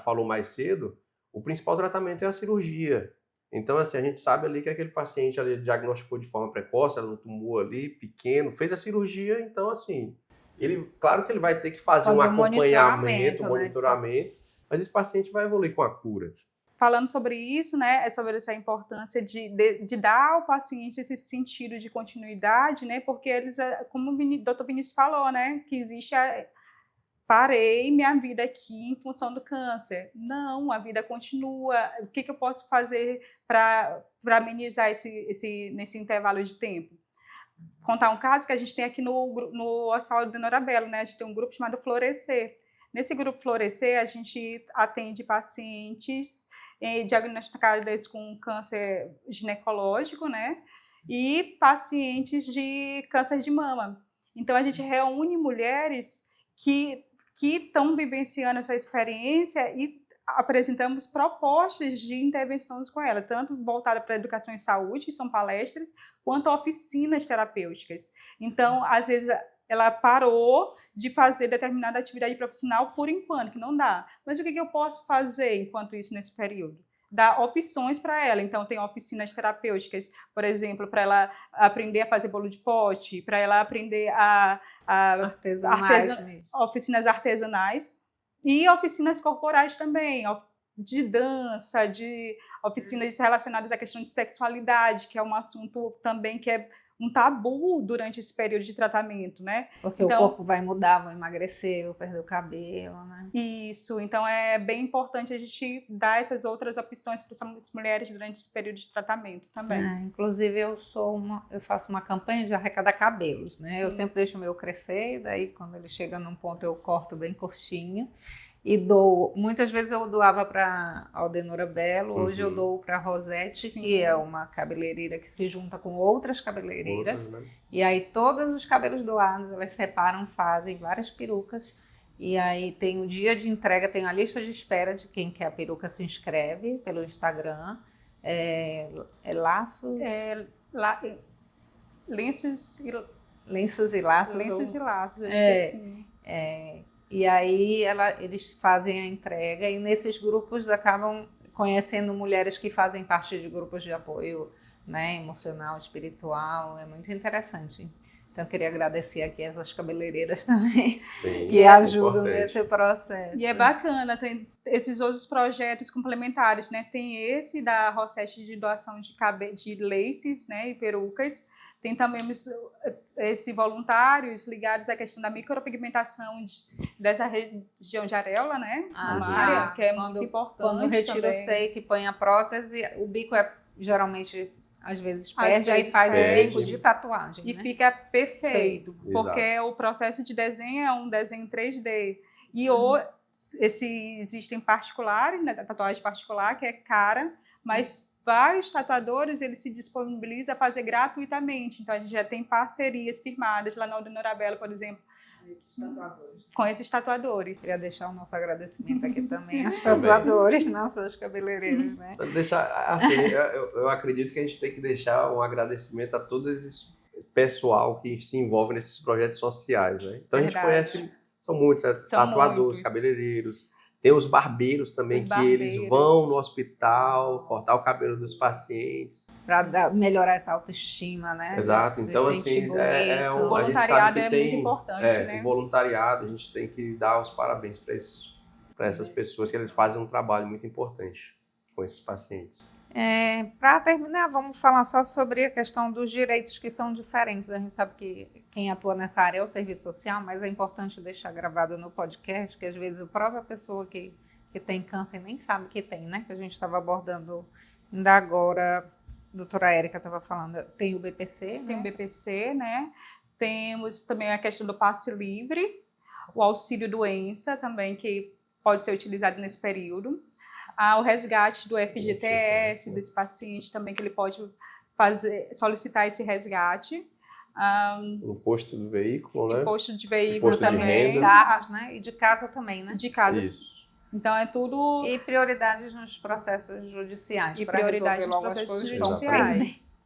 Speaker 2: falou mais cedo, o principal tratamento é a cirurgia. Então, assim, a gente sabe ali que aquele paciente ali diagnosticou de forma precoce, era um tumor ali, pequeno, fez a cirurgia, então, assim, claro que ele vai ter que fazer um acompanhamento, monitoramento, mas esse paciente vai evoluir com a cura.
Speaker 3: Falando sobre isso, né, sobre essa importância de dar ao paciente esse sentido de continuidade, né, porque eles, como o Dr. Vinícius falou, né, que existe parei minha vida aqui em função do câncer. Não, a vida continua. O que eu posso fazer para amenizar nesse intervalo de tempo? Contar um caso que a gente tem aqui no Hospital Adenora Bello, né? A gente tem um grupo chamado Florescer. Nesse grupo Florescer, a gente atende pacientes diagnosticados com câncer ginecológico, né? E pacientes de câncer de mama. Então, a gente reúne mulheres que estão vivenciando essa experiência e apresentamos propostas de intervenções com ela, tanto voltada para a educação em saúde, que são palestras, quanto oficinas terapêuticas. Então, às vezes, ela parou de fazer determinada atividade profissional por enquanto, que não dá. Mas o que eu posso fazer enquanto isso nesse período? Dar opções para ela. Então, tem oficinas terapêuticas, por exemplo, para ela aprender a fazer bolo de pote, para ela aprender oficinas artesanais e oficinas corporais também, de dança, de oficinas relacionadas à questão de sexualidade, que é um assunto também que é um tabu durante esse período de tratamento, né?
Speaker 1: Porque então, o corpo vai mudar, vai emagrecer, vai perder o cabelo, né?
Speaker 3: Isso, então é bem importante a gente dar essas outras opções para essas mulheres durante esse período de tratamento também.
Speaker 1: Inclusive, eu faço uma campanha de arrecadar cabelos, né? Sim. Eu sempre deixo o meu crescer, e daí quando ele chega num ponto eu corto bem curtinho. E dou, muitas vezes eu doava para a Adenora Bello, hoje eu dou para a Rosete, sim, que é uma cabeleireira que se junta com outras cabeleireiras, né? E aí todos os cabelos doados, elas separam, fazem várias perucas, e aí tem o dia de entrega, tem a lista de espera de quem quer a peruca, se inscreve pelo Instagram, laços...
Speaker 3: Lenços e
Speaker 1: laços.
Speaker 3: Lenços e laços, acho que é assim.
Speaker 1: E aí eles fazem a entrega e nesses grupos acabam conhecendo mulheres que fazem parte de grupos de apoio, né, emocional, espiritual. É muito interessante. Então, eu queria agradecer aqui essas cabeleireiras também, sim, que ajudam nesse processo.
Speaker 3: E é bacana, tem esses outros projetos complementares, né? Tem esse da Rosete de doação de laces, né, e perucas. Tem também esses voluntários ligados à questão da micropigmentação dessa região de areola, né? Uma área que é muito importante.
Speaker 1: Quando retira o seio, que põe a prótese, o bico geralmente, às vezes perde, aí faz o bico de tatuagem.
Speaker 3: E
Speaker 1: né?
Speaker 3: Fica perfeito, porque exato, o processo de desenho é um desenho 3D. E existem particulares, né, tatuagem particular, que é cara, mas vários tatuadores, eles se disponibilizam a fazer gratuitamente. Então, a gente já tem parcerias firmadas lá na Adenora Bello, por exemplo, com esses tatuadores.
Speaker 1: Queria deixar o nosso agradecimento aqui também aos tatuadores, não só aos cabeleireiros, né?
Speaker 2: Assim, eu acredito que a gente tem que deixar um agradecimento a todo esse pessoal que se envolve nesses projetos sociais, né? Então, a gente conhece, são muitos, tatuadores, cabeleireiros. Tem os barbeiros também, eles vão no hospital cortar o cabelo dos pacientes.
Speaker 1: Para melhorar essa autoestima, né?
Speaker 2: Exato. Então, assim,
Speaker 3: o voluntariado é muito importante, né?
Speaker 2: O voluntariado, a gente tem que dar os parabéns para essas pessoas, que eles fazem um trabalho muito importante com esses pacientes.
Speaker 1: Para terminar, vamos falar só sobre a questão dos direitos que são diferentes. A gente sabe que quem atua nessa área é o serviço social, mas é importante deixar gravado no podcast que às vezes a própria pessoa que tem câncer nem sabe que tem, né? Que a gente estava abordando ainda agora, a doutora Érica estava falando, tem o BPC,
Speaker 3: Tem o BPC, né? Temos também a questão do passe livre, o auxílio-doença também, que pode ser utilizado nesse período. O resgate do FGTS desse paciente também, que ele pode solicitar esse resgate.
Speaker 2: Imposto do veículo, né?
Speaker 3: Imposto de veículo
Speaker 2: Imposto de
Speaker 3: também.
Speaker 2: renda.
Speaker 1: Carros, né? E de casa também, né?
Speaker 3: De casa.
Speaker 2: Isso.
Speaker 3: Então, é tudo...
Speaker 1: E prioridades nos processos judiciais.
Speaker 3: E
Speaker 1: para
Speaker 3: prioridades
Speaker 1: resolver
Speaker 3: nos
Speaker 1: logo as
Speaker 3: processos
Speaker 1: coisas que estão
Speaker 3: judiciais.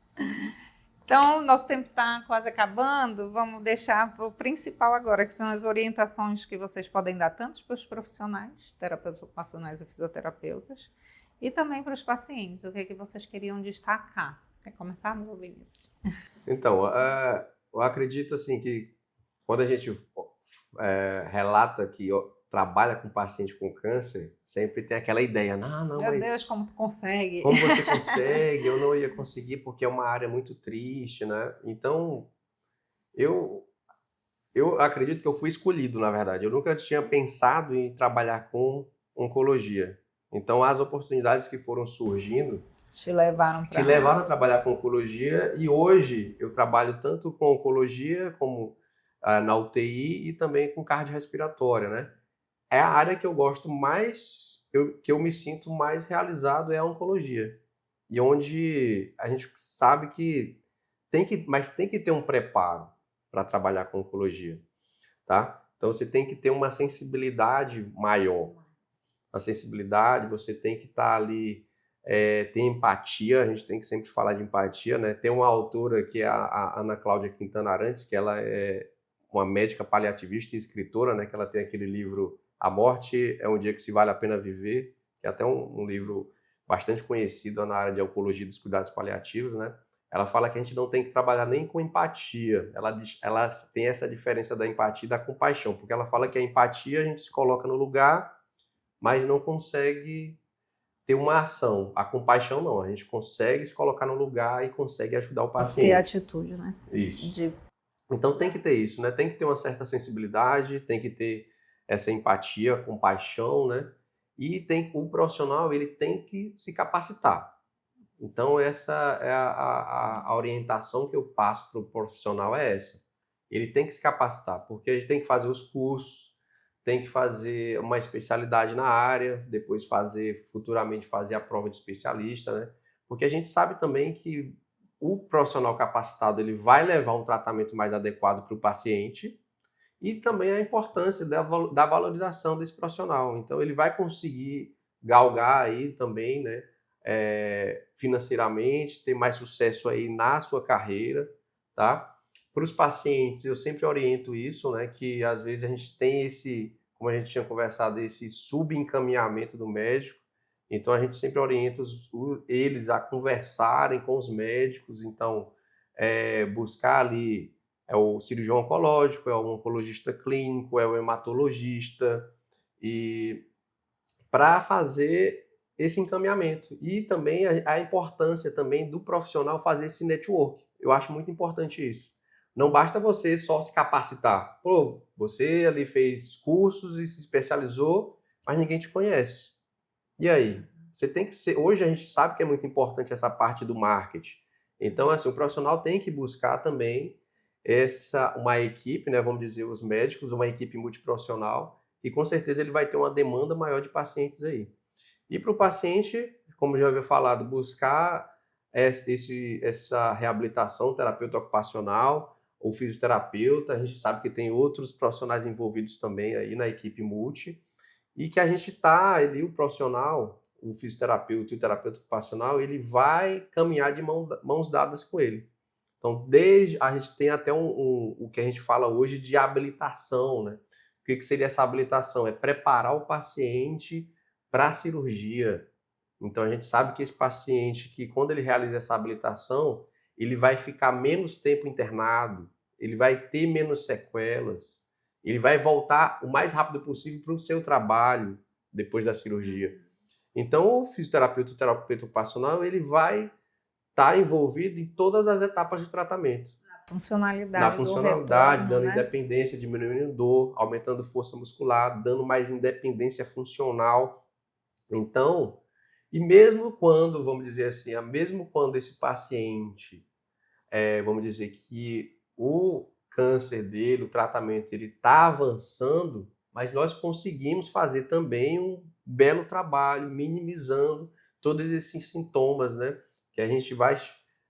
Speaker 1: Então, nosso tempo está quase acabando. Vamos deixar para o principal agora, que são as orientações que vocês podem dar tanto para os profissionais, terapeutas ocupacionais e fisioterapeutas, e também para os pacientes. O que é que vocês queriam destacar? Quer começar, meu Vinícius?
Speaker 2: Então, eu acredito assim que quando a gente relata que trabalha com paciente com câncer, sempre tem aquela ideia, não,
Speaker 1: Meu
Speaker 2: mas
Speaker 1: Deus, como tu consegue?
Speaker 2: como você consegue? Eu não ia conseguir porque é uma área muito triste, né? Então, eu acredito que eu fui escolhido, na verdade. Eu nunca tinha pensado em trabalhar com oncologia. Então, as oportunidades que foram surgindo
Speaker 1: Te levaram
Speaker 2: a trabalhar com oncologia, e hoje eu trabalho tanto com oncologia como na UTI e também com cardiorrespiratória, né? É a área que eu gosto mais, que eu me sinto mais realizado é a oncologia. E onde a gente sabe que mas tem que ter um preparo para trabalhar com oncologia, tá? Então você tem que ter uma sensibilidade maior. A sensibilidade, você tem que estar ali, ter empatia, a gente tem que sempre falar de empatia, né? Tem uma autora que é a Ana Cláudia Quintana Arantes, que ela é uma médica paliativista e escritora, né? Que ela tem aquele livro A Morte é um Dia que se Vale a Pena Viver, que é até um livro bastante conhecido na área de oncologia e dos cuidados paliativos, né? Ela fala que a gente não tem que trabalhar nem com empatia. Ela tem essa diferença da empatia e da compaixão, porque ela fala que a empatia a gente se coloca no lugar, mas não consegue ter uma ação. A compaixão não, a gente consegue se colocar no lugar e consegue ajudar o paciente.
Speaker 1: Ter atitude, né?
Speaker 2: Isso. Então tem que ter isso, né? Tem que ter uma certa sensibilidade, tem que ter essa empatia, compaixão, né? E o profissional, ele tem que se capacitar. Então essa é a orientação que eu passo para o profissional, é essa. Ele tem que se capacitar, porque a gente tem que fazer os cursos, tem que fazer uma especialidade na área, depois futuramente fazer a prova de especialista, né? Porque a gente sabe também que o profissional capacitado ele vai levar um tratamento mais adequado para o paciente, e também a importância da valorização desse profissional. Então ele vai conseguir galgar aí também, né, financeiramente, ter mais sucesso aí na sua carreira, tá? Para os pacientes, eu sempre oriento isso, né, que às vezes a gente tem como a gente tinha conversado, esse subencaminhamento do médico. Então a gente sempre orienta eles a conversarem com os médicos, então buscar ali o cirurgião oncológico, é o oncologista clínico, é o hematologista, e para fazer esse encaminhamento. E também a importância também do profissional fazer esse network. Eu acho muito importante isso. Não basta você só se capacitar. Pô, você ali fez cursos e se especializou, mas ninguém te conhece. E aí? Você tem que ser... Hoje a gente sabe que é muito importante essa parte do marketing. Então, assim, o profissional tem que buscar também uma equipe, né, vamos dizer, os médicos, uma equipe multiprofissional, e com certeza ele vai ter uma demanda maior de pacientes aí. E para o paciente, como já havia falado, buscar essa reabilitação, terapeuta ocupacional ou fisioterapeuta. A gente sabe que tem outros profissionais envolvidos também aí na equipe multi, e que a gente está ali, o profissional, o fisioterapeuta e o terapeuta ocupacional, ele vai caminhar de mãos dadas com ele. Então, a gente tem até o que a gente fala hoje de habilitação, né? O que seria essa habilitação? É preparar o paciente para a cirurgia. Então, a gente sabe que esse paciente, que quando ele realiza essa habilitação, ele vai ficar menos tempo internado, ele vai ter menos sequelas, ele vai voltar o mais rápido possível para o seu trabalho depois da cirurgia. Então, o fisioterapeuta, o terapeuta ocupacional, ele vai estar envolvido em todas as etapas de tratamento.
Speaker 1: Na funcionalidade,
Speaker 2: retorno, dando
Speaker 1: né?
Speaker 2: independência, diminuindo dor, aumentando força muscular, dando mais independência funcional. Então, e mesmo quando, vamos dizer assim, mesmo quando esse paciente, vamos dizer que o câncer dele, o tratamento ele está avançando, mas nós conseguimos fazer também um belo trabalho, minimizando todos esses sintomas, né? Que a gente vai,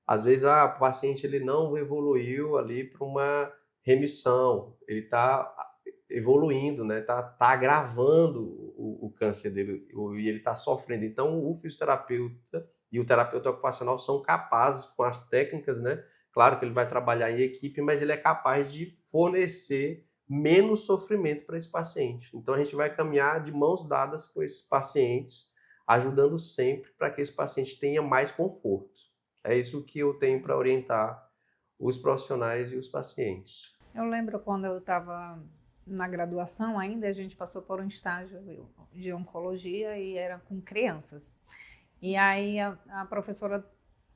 Speaker 2: às vezes, o paciente ele não evoluiu ali para uma remissão, ele está evoluindo, né? Tá agravando o câncer dele e ele está sofrendo. Então, o fisioterapeuta e o terapeuta ocupacional são capazes, com as técnicas, né? Claro que ele vai trabalhar em equipe, mas ele é capaz de fornecer menos sofrimento para esse paciente. Então, a gente vai caminhar de mãos dadas com esses pacientes, ajudando sempre para que esse paciente tenha mais conforto. É isso que eu tenho para orientar os profissionais e os pacientes.
Speaker 1: Eu lembro quando eu estava na graduação ainda, a gente passou por um estágio de oncologia e era com crianças. E aí a professora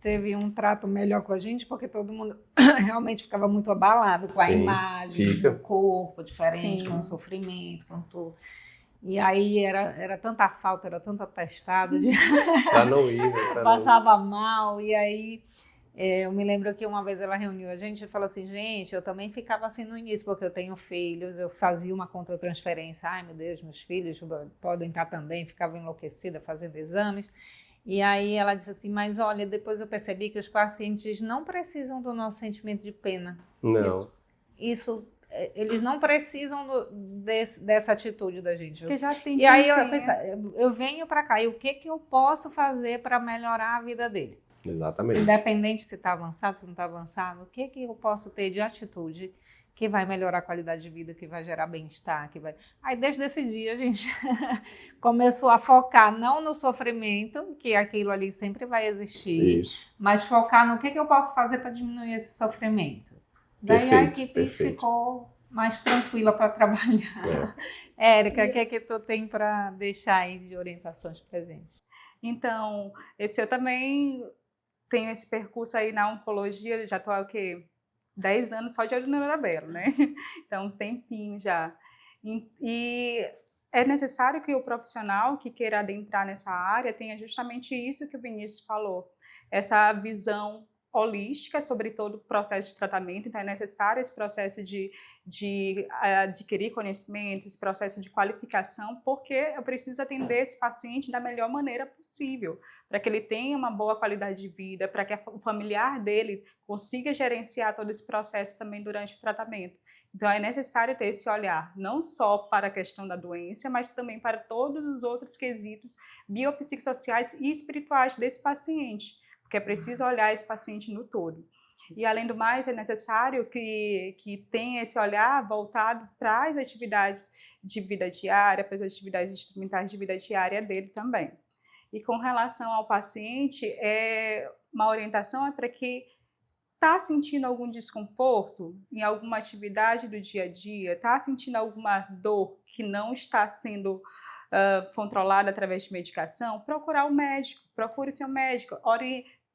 Speaker 1: teve um trato melhor com a gente, porque todo mundo realmente ficava muito abalado com a imagem do corpo diferente, com o sofrimento, com tudo. E aí era tanta falta, era tanto atestado,
Speaker 2: para não ir, né?
Speaker 1: Passava mal, e aí eu me lembro que uma vez ela reuniu a gente e falou assim, gente, eu também ficava assim no início, porque eu tenho filhos, eu fazia uma contratransferência, ai meu Deus, meus filhos podem estar também, ficava enlouquecida fazendo exames. E aí ela disse assim, mas olha, depois eu percebi que os pacientes não precisam do nosso sentimento de pena.
Speaker 2: Não.
Speaker 1: Isso eles não precisam dessa atitude da gente.
Speaker 3: Que já tem.
Speaker 1: E aí eu venho para cá, e o que eu posso fazer para melhorar a vida dele?
Speaker 2: Exatamente.
Speaker 1: Independente se está avançado, se não está avançado, o que eu posso ter de atitude que vai melhorar a qualidade de vida, que vai gerar bem-estar, que vai... Aí desde esse dia a gente começou a focar não no sofrimento, que aquilo ali sempre vai existir, mas focar no que eu posso fazer para diminuir esse sofrimento. Daí a equipe ficou mais tranquila para trabalhar. Érica, o que tu tem para deixar aí de orientações para gente?
Speaker 3: Então, eu também tenho esse percurso aí na oncologia, já estou há 10 anos só de olho no Norabelo, né? Então, um tempinho já. E é necessário que o profissional que queira adentrar nessa área tenha justamente isso que o Vinícius falou, essa visão holística sobre todo o processo de tratamento. Então é necessário esse processo de adquirir conhecimento, esse processo de qualificação, porque eu preciso atender esse paciente da melhor maneira possível, para que ele tenha uma boa qualidade de vida, para que o familiar dele consiga gerenciar todo esse processo também durante o tratamento. Então é necessário ter esse olhar, não só para a questão da doença, mas também para todos os outros quesitos biopsicossociais e espirituais desse paciente, porque é preciso olhar esse paciente no todo. E, além do mais, é necessário que tenha esse olhar voltado para as atividades de vida diária, para as atividades instrumentais de vida diária dele também. E com relação ao paciente, uma orientação é para que está sentindo algum desconforto em alguma atividade do dia a dia, está sentindo alguma dor que não está sendo controlada através de medicação, procurar o médico, procure seu médico,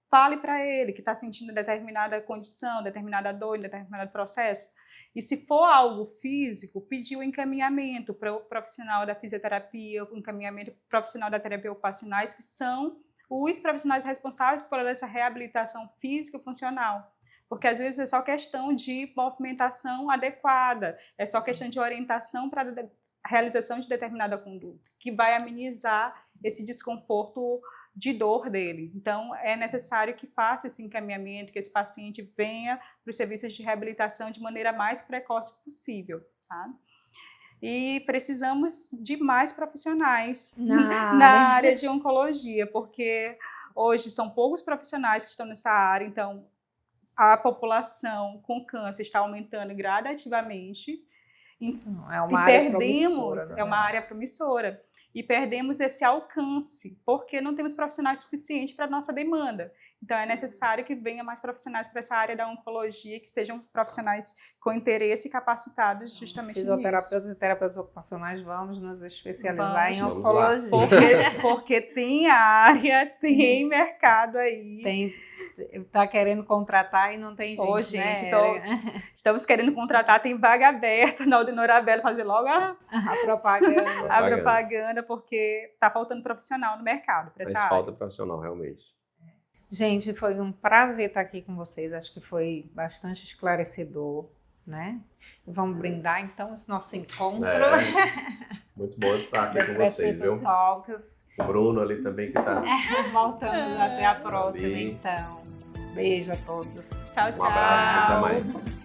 Speaker 3: fale para ele que está sentindo determinada condição, determinada dor, determinado processo. E se for algo físico, pedir o encaminhamento para o profissional da fisioterapia, o encaminhamento para o profissional da terapia ocupacionais, que são os profissionais responsáveis por essa reabilitação física e funcional. Porque às vezes é só questão de movimentação adequada, é só questão de orientação para a realização de determinada conduta, que vai amenizar esse desconforto de dor dele. Então, é necessário que faça esse encaminhamento, que esse paciente venha para os serviços de reabilitação de maneira mais precoce possível, tá? E precisamos de mais profissionais na área de oncologia, porque hoje são poucos profissionais que estão nessa área, então a população com câncer está aumentando gradativamente.
Speaker 1: É uma área
Speaker 3: promissora. É uma área promissora. E perdemos esse alcance, porque não temos profissionais suficientes para a nossa demanda. Então, é necessário que venha mais profissionais para essa área da oncologia, que sejam profissionais com interesse e capacitados justamente nisso.
Speaker 1: Fisioterapeutas e terapeutas ocupacionais, vamos nos especializar em oncologia.
Speaker 3: Porque tem área, tem mercado aí.
Speaker 1: Está querendo contratar e não tem gente,
Speaker 3: né? Estamos querendo contratar, tem vaga aberta na Norabelo, fazer logo a propaganda, porque está faltando profissional no mercado para essa área.
Speaker 2: Mas falta profissional, realmente.
Speaker 1: Gente, foi um prazer estar aqui com vocês, acho que foi bastante esclarecedor. né? Vamos brindar, então, esse nosso encontro.
Speaker 2: Muito bom estar aqui com vocês, viu?
Speaker 1: Talks.
Speaker 2: O Bruno ali também que tá...
Speaker 1: Voltamos até a próxima,
Speaker 2: Ali.
Speaker 1: então. Beijo a todos.
Speaker 3: Tchau, tchau.
Speaker 2: Um abraço, até mais.